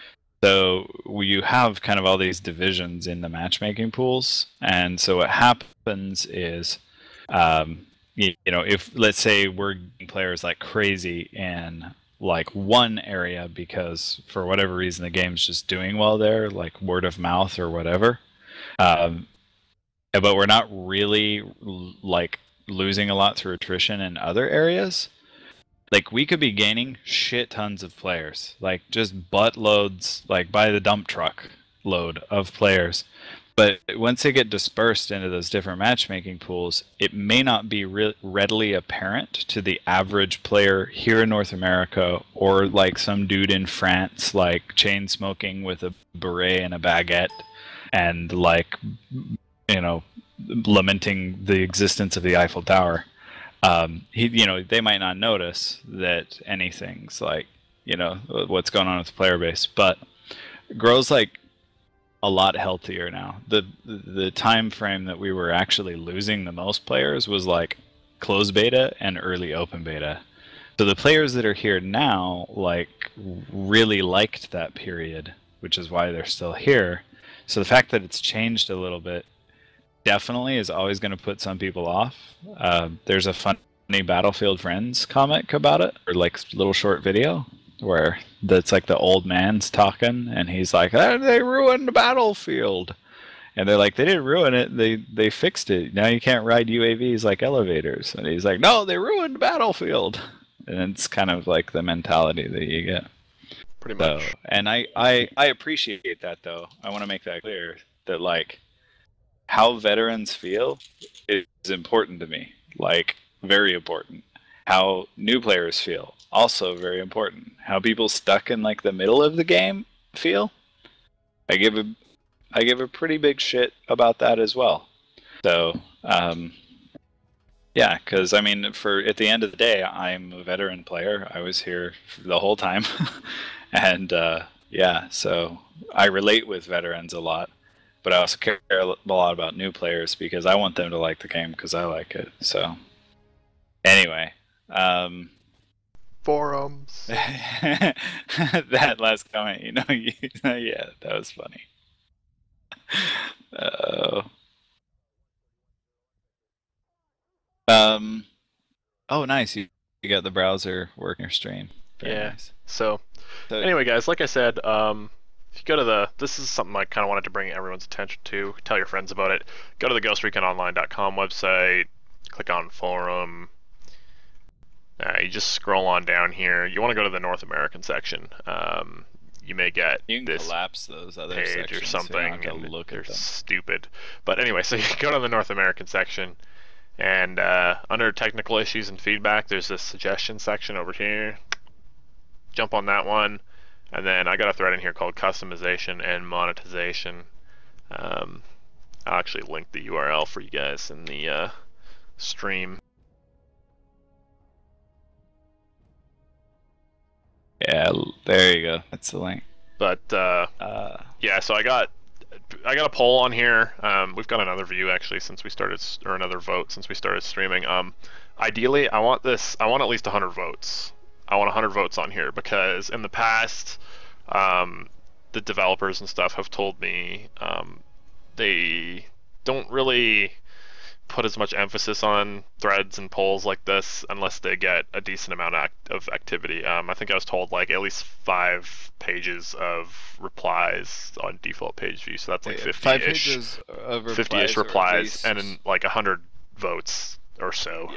So you have kind of all these divisions in the matchmaking pools, and so what happens is, if let's say we're getting players like crazy in like one area because for whatever reason the game's just doing well there, like word of mouth or whatever. But we're not really like losing a lot through attrition in other areas. Like we could be gaining shit tons of players, like just buttloads, like by the dump truck load of players. But once they get dispersed into those different matchmaking pools, it may not be readily apparent to the average player here in North America, or like some dude in France, like chain smoking with a beret and a baguette, and like, you know, lamenting the existence of the Eiffel Tower. They might not notice that anything's like, you know, what's going on with the player base, but Grow's like a lot healthier now. The time frame that we were actually losing the most players was like closed beta and early open beta. So the players that are here now like really liked that period, which is why they're still here. So the fact that it's changed a little bit definitely is always going to put some people off. There's a funny Battlefield Friends comic about it, or like little short video where that's like the old man's talking and he's like, they ruined the Battlefield, and they're like, they didn't ruin it, they fixed it, now you can't ride UAVs like elevators. And he's like, no, they ruined Battlefield. And it's kind of like the mentality that you get pretty much. So, and I appreciate that, though. I want to make that clear that like how veterans feel is important to me, like very important. How new players feel, also very important. How people stuck in like the middle of the game feel, I give a pretty big shit about that as well. So yeah, because I mean, at the end of the day, I'm a veteran player. I was here the whole time, and yeah, so I relate with veterans a lot. But I also care a lot about new players because I want them to like the game because I like it. So anyway. Forums. That last comment, yeah, that was funny. Oh, nice. You got the browser working your stream. Very nice. So anyway, guys, like I said, if you go to this is something I kind of wanted to bring everyone's attention to. Tell your friends about it. Go to the GhostReconOnline.com website. Click on forum. You just scroll on down here. You want to go to the North American section. You may get this collapse those other page sections or something, so and look they're at them. stupid. But anyway, so you go to the North American section, and under technical issues and feedback, there's this suggestion section over here. Jump on that one, and then I got a thread in here called customization and monetization. I'll actually link the URL for you guys in the stream. Yeah, there you go. That's the link. But yeah, so I got a poll on here. We've got another view actually since we started, or another vote since we started streaming. Ideally, I want at least 100 votes. I want 100 votes on here because in the past, the developers and stuff have told me they don't really put as much emphasis on threads and polls like this unless they get a decent amount of activity. I think I was told like at least 5 pages of replies on default page view, so that's like 50-ish. 50-ish replies and then like 100 votes or so.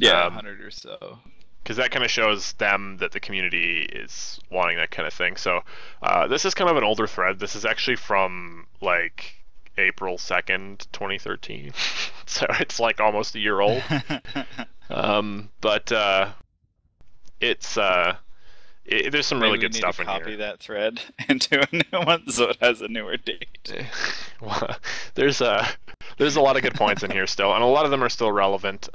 Yeah, 100 or so. Because that kind of shows them that the community is wanting that kind of thing. So this is kind of an older thread. This is actually from like April 2nd, 2013. So it's like almost a year old. But it's there's some really good stuff in here. Copy that thread into a new one so it has a newer date. Well, there's a lot of good points in here still, and a lot of them are still relevant.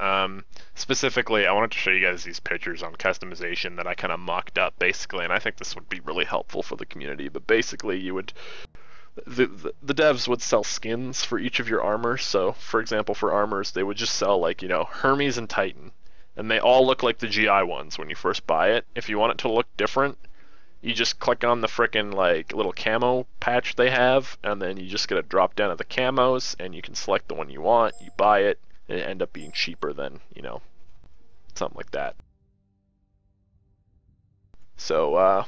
Specifically, I wanted to show you guys these pictures on customization that I kind of mocked up basically, and I think this would be really helpful for the community. But basically, you would the devs would sell skins for each of your armor. So, for example, for armors, they would just sell like, Hermes and Titan, and they all look like the GI ones when you first buy it. If you want it to look different, you just click on the frickin' like little camo patch they have, and then you just get a drop down of the camos, and you can select the one you want. You buy it, and it end up being cheaper than something like that. So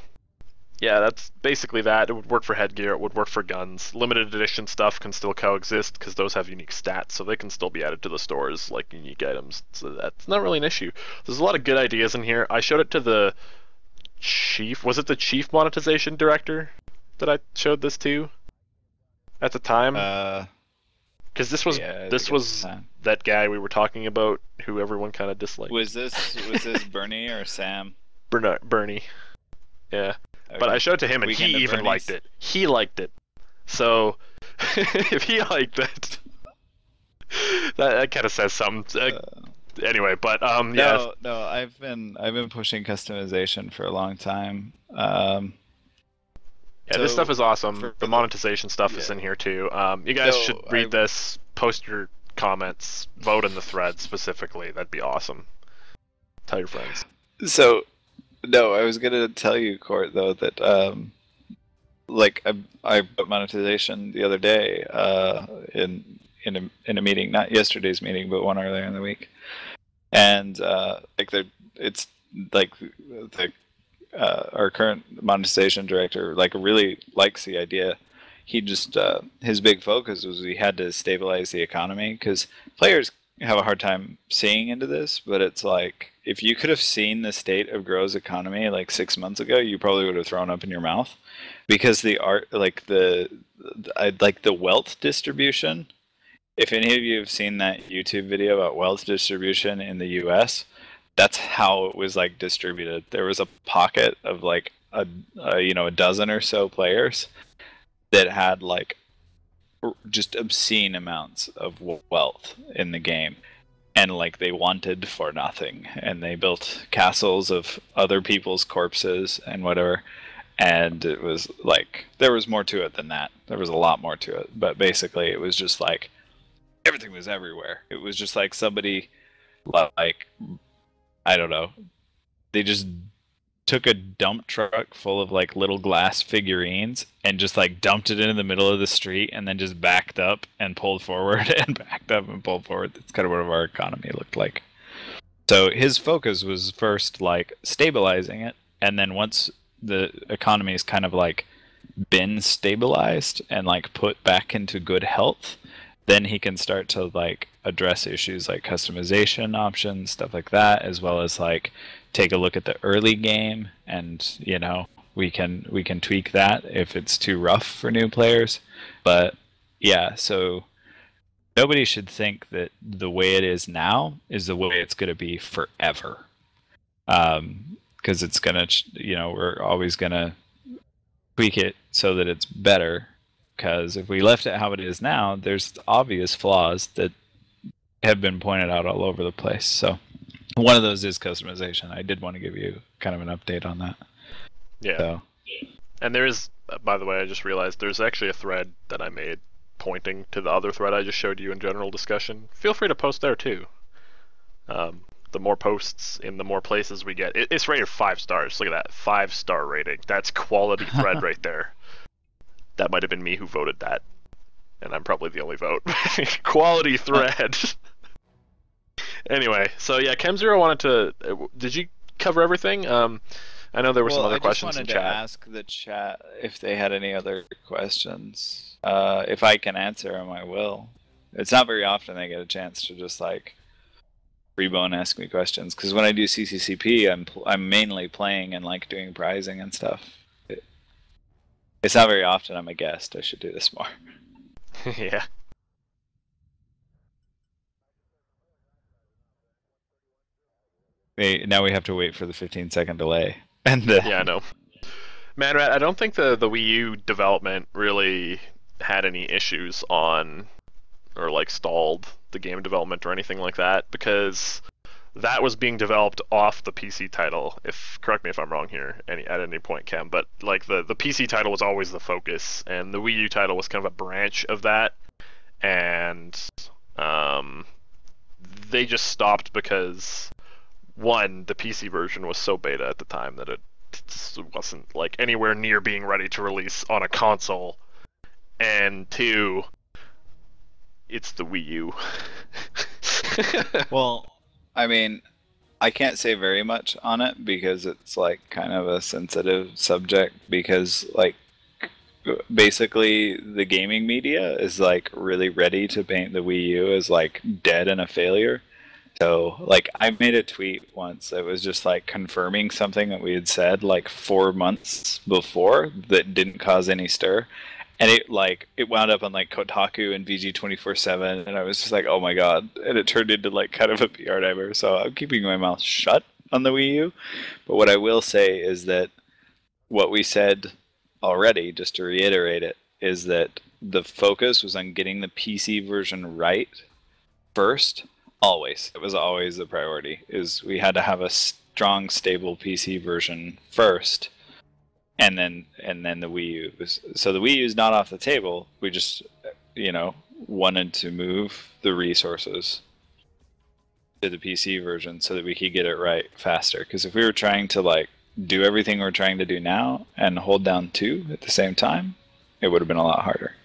yeah, that's basically that. It would work for headgear, it would work for guns. Limited edition stuff can still coexist because those have unique stats, so they can still be added to the stores like unique items. So that's not really an issue. There's a lot of good ideas in here. I showed it to the chief. Was it the chief monetization director that I showed this to at the time? Because this was that guy we were talking about, who everyone kind of disliked. Was this Bernie or Sam? Bernie. Yeah. Okay. But I showed it to him, and he even liked it. He liked it. So, if he liked it, that kind of says something. Anyway, but yeah. No, I've been pushing customization for a long time. Yeah, so this stuff is awesome. The monetization stuff is in here too. You guys should read this, post your comments, vote in the thread specifically. That'd be awesome. Tell your friends. So, no, I was gonna tell you, Court, though, that like I put monetization the other day in a meeting, not yesterday's meeting, but one earlier in the week, and it's like our current monetization director really likes the idea. He just his big focus was we had to stabilize the economy because players have a hard time seeing into this, but it's like if you could have seen the state of Grow's economy like 6 months ago, you probably would have thrown up in your mouth because the wealth distribution. If any of you have seen that YouTube video about wealth distribution in the U.S., that's how it was like distributed. There was a pocket of like a dozen or so players that had like just obscene amounts of wealth in the game, and like they wanted for nothing, and they built castles of other people's corpses and whatever. And it was like there was more to it than that. There was a lot more to it, but basically it was just like everything was everywhere. It was just like somebody like I don't know. They just took a dump truck full of like little glass figurines and just like dumped it into the middle of the street and then just backed up and pulled forward and backed up and pulled forward. That's kind of what our economy looked like. So his focus was first like stabilizing it, and then once the economy is kind of like been stabilized and like put back into good health, then he can start to like address issues like customization options, stuff like that, as well as like take a look at the early game, and we can tweak that if it's too rough for new players. But yeah, so nobody should think that the way it is now is the way it's going to be forever, because it's gonna we're always gonna tweak it so that it's better. Because if we left it how it is now, there's obvious flaws that have been pointed out all over the place. So one of those is customization. I did want to give you kind of an update on that. Yeah. So. And there is, by the way, I just realized there's actually a thread that I made pointing to the other thread I just showed you in general discussion. Feel free to post there too. The more posts in the more places we get. It's rated 5 stars. Look at that. 5-star rating. That's quality thread right there. That might have been me who voted that. And I'm probably the only vote. Quality thread. Anyway, so yeah, ChemZero wanted to... Did you cover everything? I know there were some other questions in chat. I just wanted to ask the chat if they had any other questions. If I can answer them, I will. It's not very often I get a chance to just like rebone ask me questions, because when I do CCCP, I'm mainly playing and like doing prizing and stuff. It's not very often I'm a guest. I should do this more. Yeah. Now we have to wait for the 15-second delay. And yeah, I know. Manrat, I don't think the Wii U development really had any issues on, or like stalled the game development or anything like that, because that was being developed off the PC title. Correct me if I'm wrong here at any point, Chem, but like the PC title was always the focus, and the Wii U title was kind of a branch of that, and they just stopped because one, the PC version was so beta at the time that it wasn't like anywhere near being ready to release on a console, and two, it's the Wii U. Well, I mean, I can't say very much on it because it's like kind of a sensitive subject because like basically the gaming media is like really ready to paint the Wii U as like dead and a failure. So like I made a tweet once that was just like confirming something that we had said like 4 months before that didn't cause any stir. And it wound up on like Kotaku and VG247 and I was just like, oh my god. And it turned into like kind of a PR nightmare. So I'm keeping my mouth shut on the Wii U. But what I will say is that what we said already, just to reiterate it, is that the focus was on getting the PC version right first. Always. It was always the priority. Is we had to have a strong, stable PC version first. And then the Wii U. So the Wii U is not off the table. We just, wanted to move the resources to the PC version so that we could get it right faster. Because if we were trying to like do everything we're trying to do now and hold down 2 at the same time, it would have been a lot harder.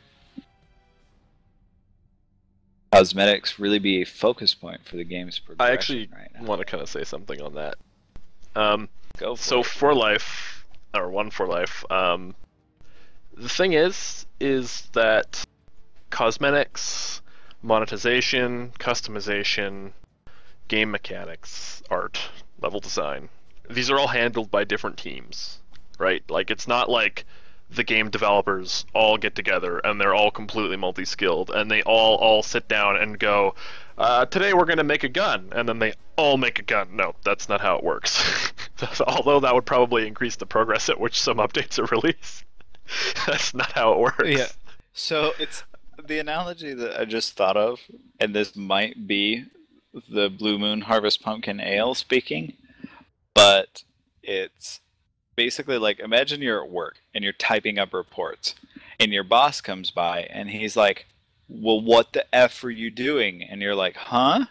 Cosmetics really be a focus point for the game's progression. I actually want to kind of say something on that. So For Life. Or One for Life. The thing is that cosmetics, monetization, customization, game mechanics, art, level design, these are all handled by different teams, right? Like it's not like the game developers all get together and they're all completely multi-skilled and they all sit down and go, today we're going to make a gun, and then they all make a gun. No, that's not how it works. Although that would probably increase the progress at which some updates are released. That's not how it works. Yeah. So it's the analogy that I just thought of, and this might be the Blue Moon Harvest Pumpkin Ale speaking, but it's basically like, imagine you're at work and you're typing up reports and your boss comes by and he's like, well, what the F are you doing? And you're like, huh?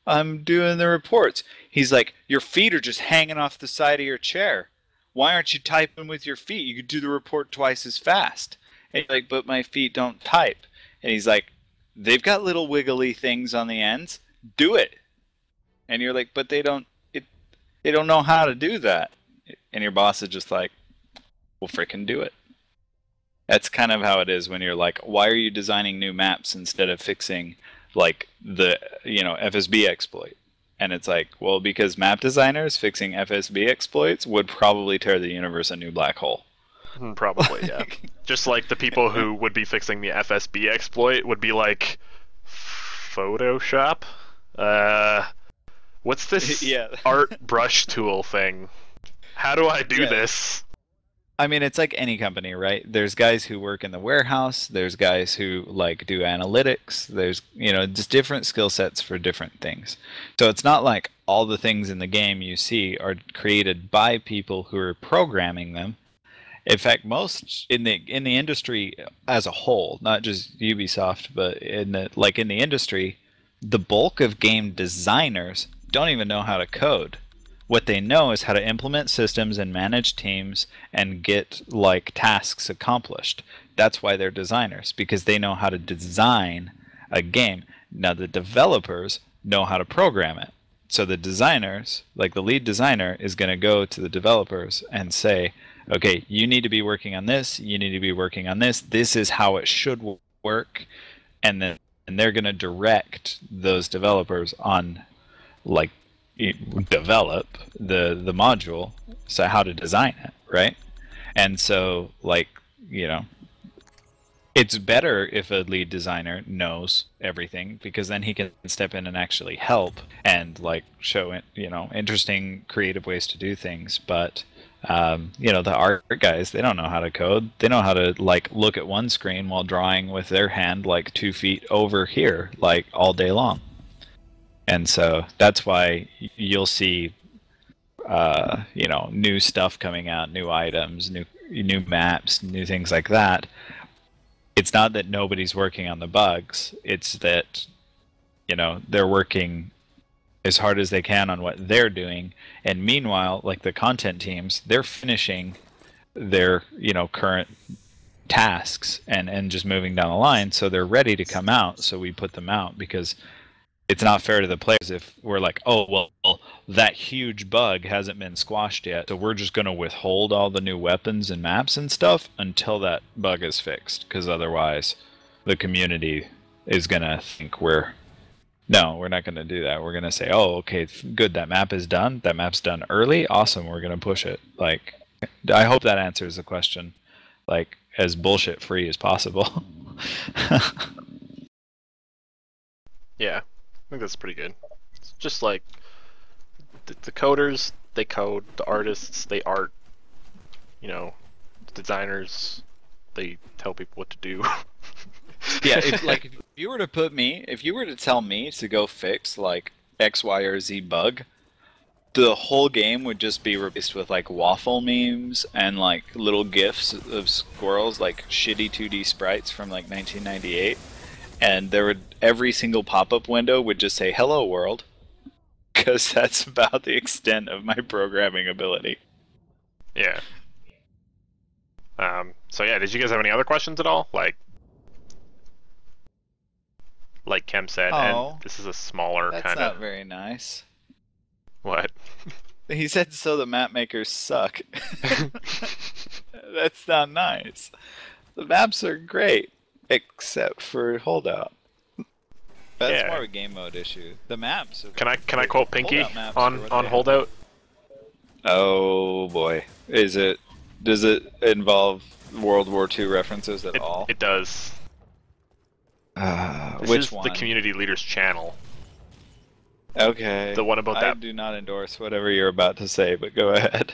I'm doing the reports. He's like, your feet are just hanging off the side of your chair. Why aren't you typing with your feet? You could do the report twice as fast. And you're like, but my feet don't type. And he's like, they've got little wiggly things on the ends. Do it. And you're like, but they don't know how to do that. And your boss is just like, well, frickin' do it. That's kind of how it is when you're like, why are you designing new maps instead of fixing like the FSB exploit? And it's like, well, because map designers fixing FSB exploits would probably tear the universe a new black hole. Probably, yeah. Just like the people who would be fixing the FSB exploit would be like, Photoshop? What's this art brush tool thing? How do I do this? I mean, it's like any company, right? There's guys who work in the warehouse. There's guys who like do analytics. There's, just different skill sets for different things. So it's not like all the things in the game you see are created by people who are programming them. In fact, most in the industry as a whole, not just Ubisoft, but in the industry, the bulk of game designers don't even know how to code. What they know is how to implement systems and manage teams and get like tasks accomplished. That's why they're designers, because they know how to design a game. Now the developers know how to program it. So the designers, like the lead designer, is going to go to the developers and say, okay, you need to be working on this, you need to be working on this, this is how it should work, and then they're going to direct those developers on like develop the module, so how to design it, right? And so it's better if a lead designer knows everything, because then he can step in and actually help and like show it, interesting creative ways to do things. But the art guys, they don't know how to code. They know how to like look at one screen while drawing with their hand like 2 feet over here, like all day long. And so that's why you'll see, new stuff coming out, new items, new maps, new things like that. It's not that nobody's working on the bugs. It's that, they're working as hard as they can on what they're doing. And meanwhile, like the content teams, they're finishing their, current tasks and just moving down the line. So they're ready to come out. So we put them out because it's not fair to the players if we're like, oh, well, that huge bug hasn't been squashed yet, so we're just going to withhold all the new weapons and maps and stuff until that bug is fixed, because otherwise the community is going to think we're not going to do that. We're going to say, oh, okay, good, that map is done. That map's done early. Awesome, we're going to push it. Like, I hope that answers the question, like, as bullshit free as possible. Yeah, I think that's pretty good. It's just like the coders, they code. The artists, they art. You know, the designers, they tell people what to do. Yeah, if you were to tell me to go fix like X, Y, or Z bug, the whole game would just be replaced with like waffle memes and like little gifs of squirrels, like shitty 2D sprites from like 1998, and every single pop-up window would just say "Hello World," because that's about the extent of my programming ability. Yeah. So yeah, did you guys have any other questions at all? Like Kem said, and this is a smaller kind of... That's not very nice. What? He said, so the map makers suck. That's not nice. The maps are great, except for Holdout. That's more of a game mode issue. The maps... Can I quote Pinky on Holdout? Oh boy. Does it involve World War II references at all? It does. Which one? The community leaders channel. Okay. The one about that. I do not endorse whatever you're about to say, but go ahead.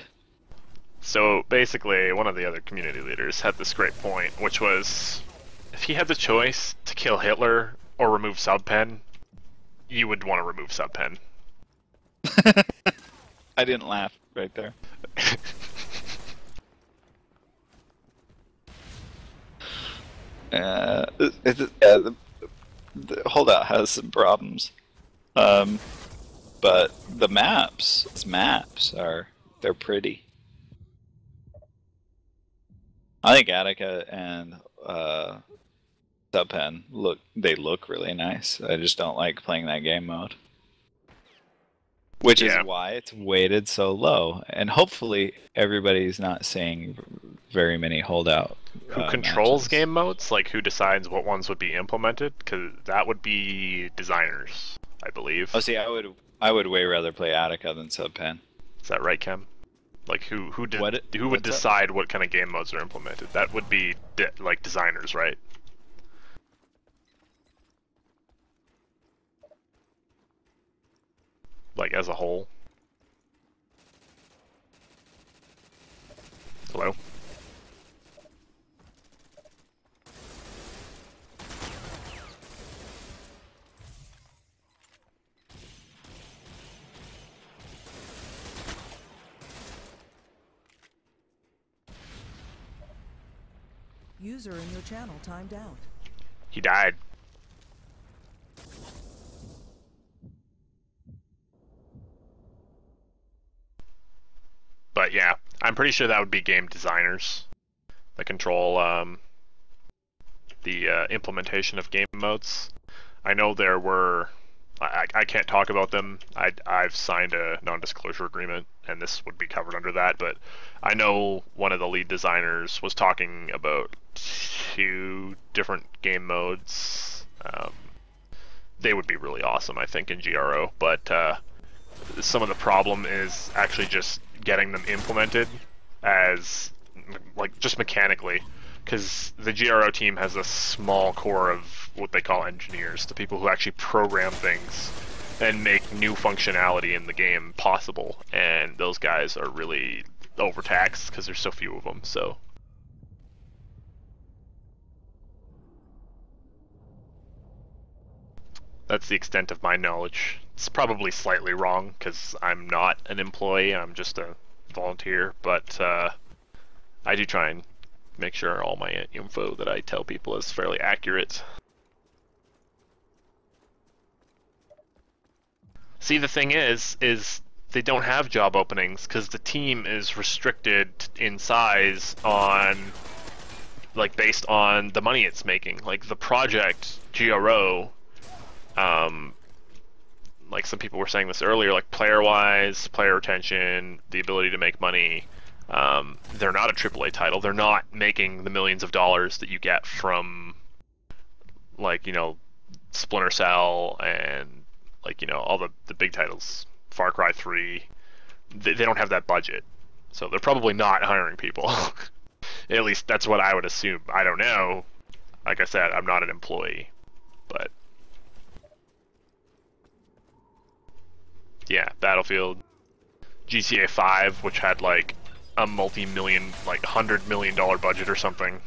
So basically, one of the other community leaders had this great point, which was, if he had the choice to kill Hitler or remove Subpen, you would want to remove Subpen. I didn't laugh right there. The Holdout has some problems, but the maps they're pretty. I think Attica and Subpen look really nice. I just don't like playing that game mode, which is why it's weighted so low. And hopefully everybody's not seeing very many Holdout. Who controls game modes? Like, who decides what ones would be implemented? Because that would be designers, I believe. Oh, see, I would way rather play Attica than Subpen. Is that right, Kem? Like, who would decide what kind of game modes are implemented? That would be like designers, right? Like, as a whole. Hello? User in your channel timed out. He died. But yeah, I'm pretty sure that would be game designers that control the implementation of game modes. I know there were... I can't talk about them. I've signed a non-disclosure agreement, and this would be covered under that, but I know one of the lead designers was talking about 2 different game modes. They would be really awesome, I think, in GRO, but some of the problem is actually just getting them implemented as, like, just mechanically, because the GRO team has a small core of what they call engineers, the people who actually program things and make new functionality in the game possible, and those guys are really overtaxed because there's so few of them, so... That's the extent of my knowledge. It's probably slightly wrong, because I'm not an employee, I'm just a volunteer, but I do try and make sure all my info that I tell people is fairly accurate. See, the thing is they don't have job openings because the team is restricted in size on, like, based on the money it's making. Like, the project GRO, like, like some people were saying this earlier, like player-wise, player retention, the ability to make money. They're not a AAA title. They're not making the millions of dollars that you get from, like, you know, Splinter Cell and, like, you know, all the big titles. Far Cry 3. They don't have that budget. So they're probably not hiring people. At least that's what I would assume. I don't know. Like I said, I'm not an employee. But yeah, Battlefield, GTA 5, which had like a multi-million, like $100 million budget or something.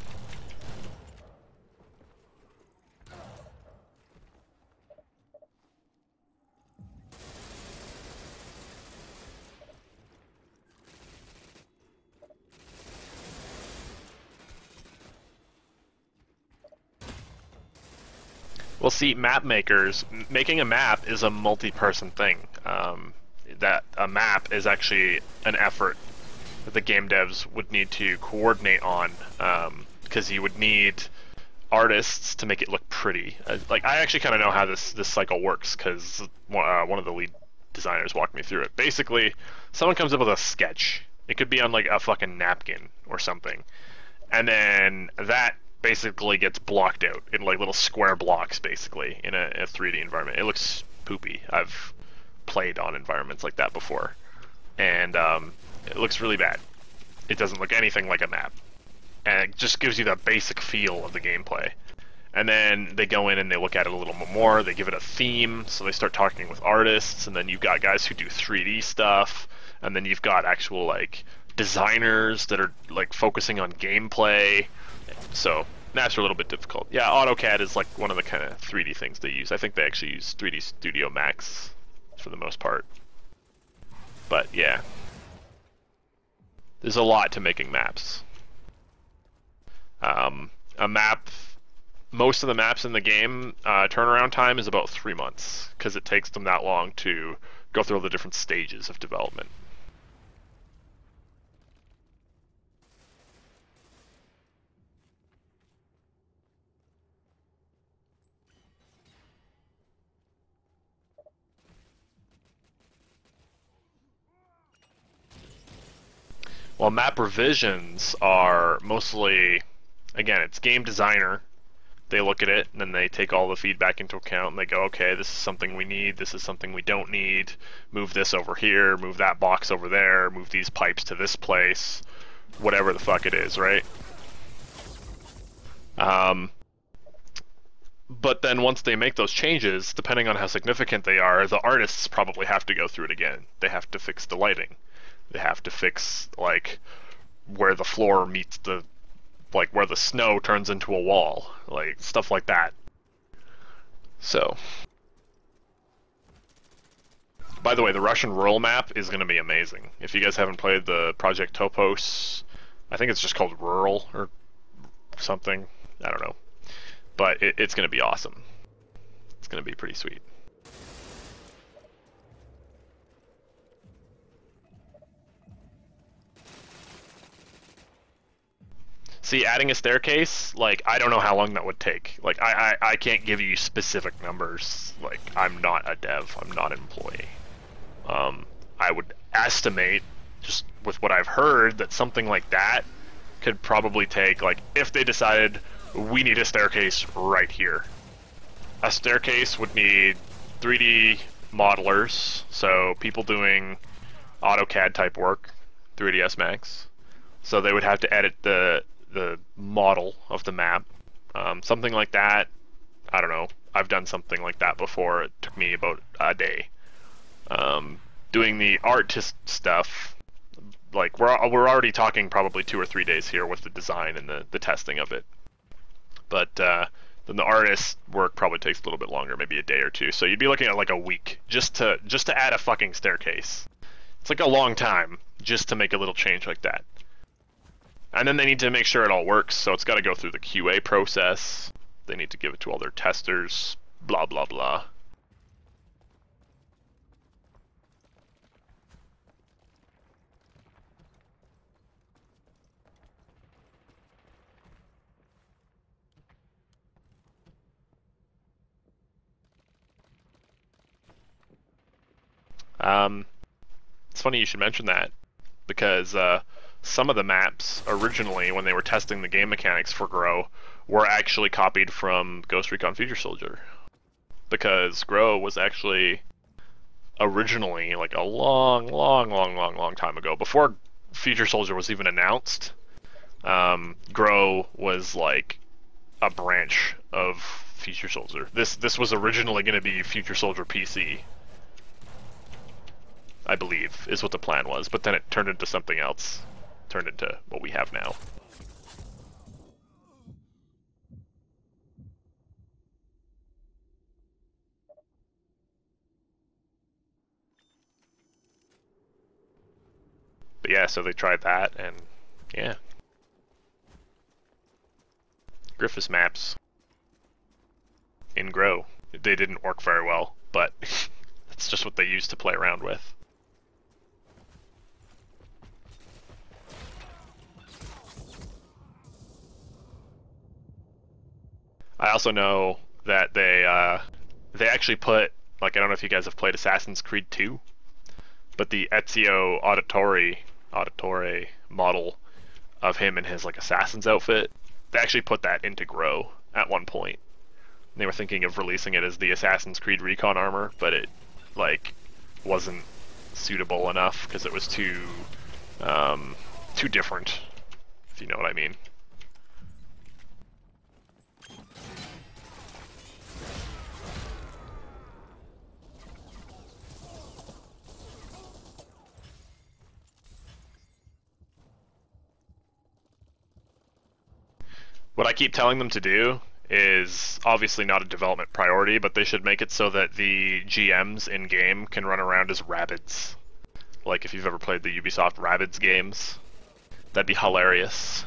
Well, see, map makers, making a map is a multi-person thing. That a map is actually an effort that the game devs would need to coordinate on, because you would need artists to make it look pretty. Like, I actually kind of know how this cycle works, because one of the lead designers walked me through it. Basically, someone comes up with a sketch. It could be on like a fucking napkin or something, and then that basically gets blocked out in like little square blocks, basically, in a 3D environment. It looks poopy. I've played on environments like that before, and it looks really bad. It doesn't look anything like a map, and it just gives you the basic feel of the gameplay. And then they go in and they look at it a little more, they give it a theme, so they start talking with artists, and then you've got guys who do 3D stuff, and then you've got actual like designers that are like focusing on gameplay. So maps are a little bit difficult. Yeah, AutoCAD is like one of the kind of 3D things they use. I think they actually use 3D Studio Max for the most part. But yeah, there's a lot to making maps. A map, most of the maps in the game, turnaround time is about 3 months, because it takes them that long to go through all the different stages of development. Well, map revisions are mostly, again, it's game designer. They look at it, and then they take all the feedback into account, and they go, okay, this is something we need, this is something we don't need, move this over here, move that box over there, move these pipes to this place, whatever the fuck it is, right? But then once they make those changes, depending on how significant they are, the artists probably have to go through it again. They have to fix the lighting. They have to fix, like, where the floor meets the, like, where the snow turns into a wall, like, stuff like that. So, by the way, the Russian rural map is going to be amazing. If you guys haven't played the Project Topos, I think it's just called Rural or something, I don't know. But it's going to be awesome. It's going to be pretty sweet. See, adding a staircase, like, I don't know how long that would take. Like, I can't give you specific numbers. Like, I'm not a dev. I'm not an employee. I would estimate, just with what I've heard, that something like that could probably take, like, if they decided we need a staircase right here. A staircase would need 3D modelers, so people doing AutoCAD type work, 3ds Max. So they would have to edit the model of the map. Something like that, I don't know. I've done something like that before. It took me about a day. Doing the artist stuff, like we're already talking probably 2 or 3 days here with the design and the testing of it. But then the artist work probably takes a little bit longer, maybe a day or two. So you'd be looking at like a week just to add a fucking staircase. It's like a long time just to make a little change like that. And then they need to make sure it all works, so it's got to go through the QA process. They need to give it to all their testers, blah, blah, blah. It's funny you should mention that, because some of the maps originally, when they were testing the game mechanics for Grow, were actually copied from Ghost Recon Future Soldier. Because Grow was actually originally, like a long time ago, before Future Soldier was even announced, Grow was like a branch of Future Soldier. This was originally going to be Future Soldier PC, I believe, is what the plan was, but then it turned into something else. Turned into what we have now. But yeah, so they tried that, and yeah. Griffiths maps in Grow. They didn't work very well, but that's just what they used to play around with. I also know that they actually put, like, I don't know if you guys have played Assassin's Creed 2, but the Ezio Auditore model of him in his like assassin's outfit, they actually put that into Grow at one point. And they were thinking of releasing it as the Assassin's Creed Recon armor, but it like wasn't suitable enough because it was too different, if you know what I mean. What I keep telling them to do is obviously not a development priority, but they should make it so that the GMs in-game can run around as Rabbids. Like if you've ever played the Ubisoft Rabbids games, that'd be hilarious.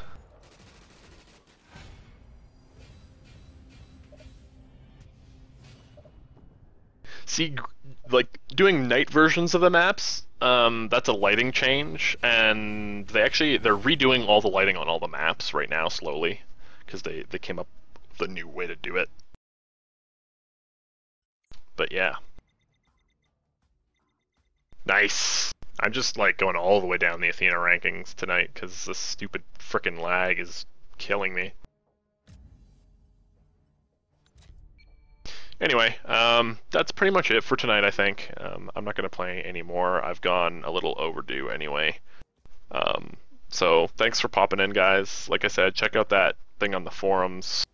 See, like doing night versions of the maps, that's a lighting change, and they're redoing all the lighting on all the maps right now slowly, because they came up with a new way to do it. But yeah. Nice! I'm just like going all the way down the Athena rankings tonight, because this stupid frickin' lag is killing me. Anyway, that's pretty much it for tonight, I think. I'm not going to play anymore. I've gone a little overdue anyway. So thanks for popping in, guys. Like I said, check out that thing on the forums.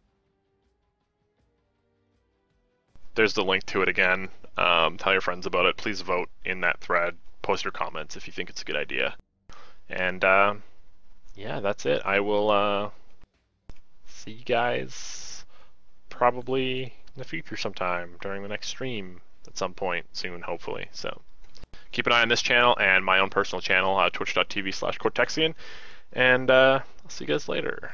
There's the link to it again. Tell your friends about it. Please vote in that thread. Post your comments if you think it's a good idea. And yeah, that's it. I will see you guys probably in the future sometime during the next stream at some point soon, hopefully. So keep an eye on this channel and my own personal channel, twitch.tv/Cortexian. And I'll see you guys later.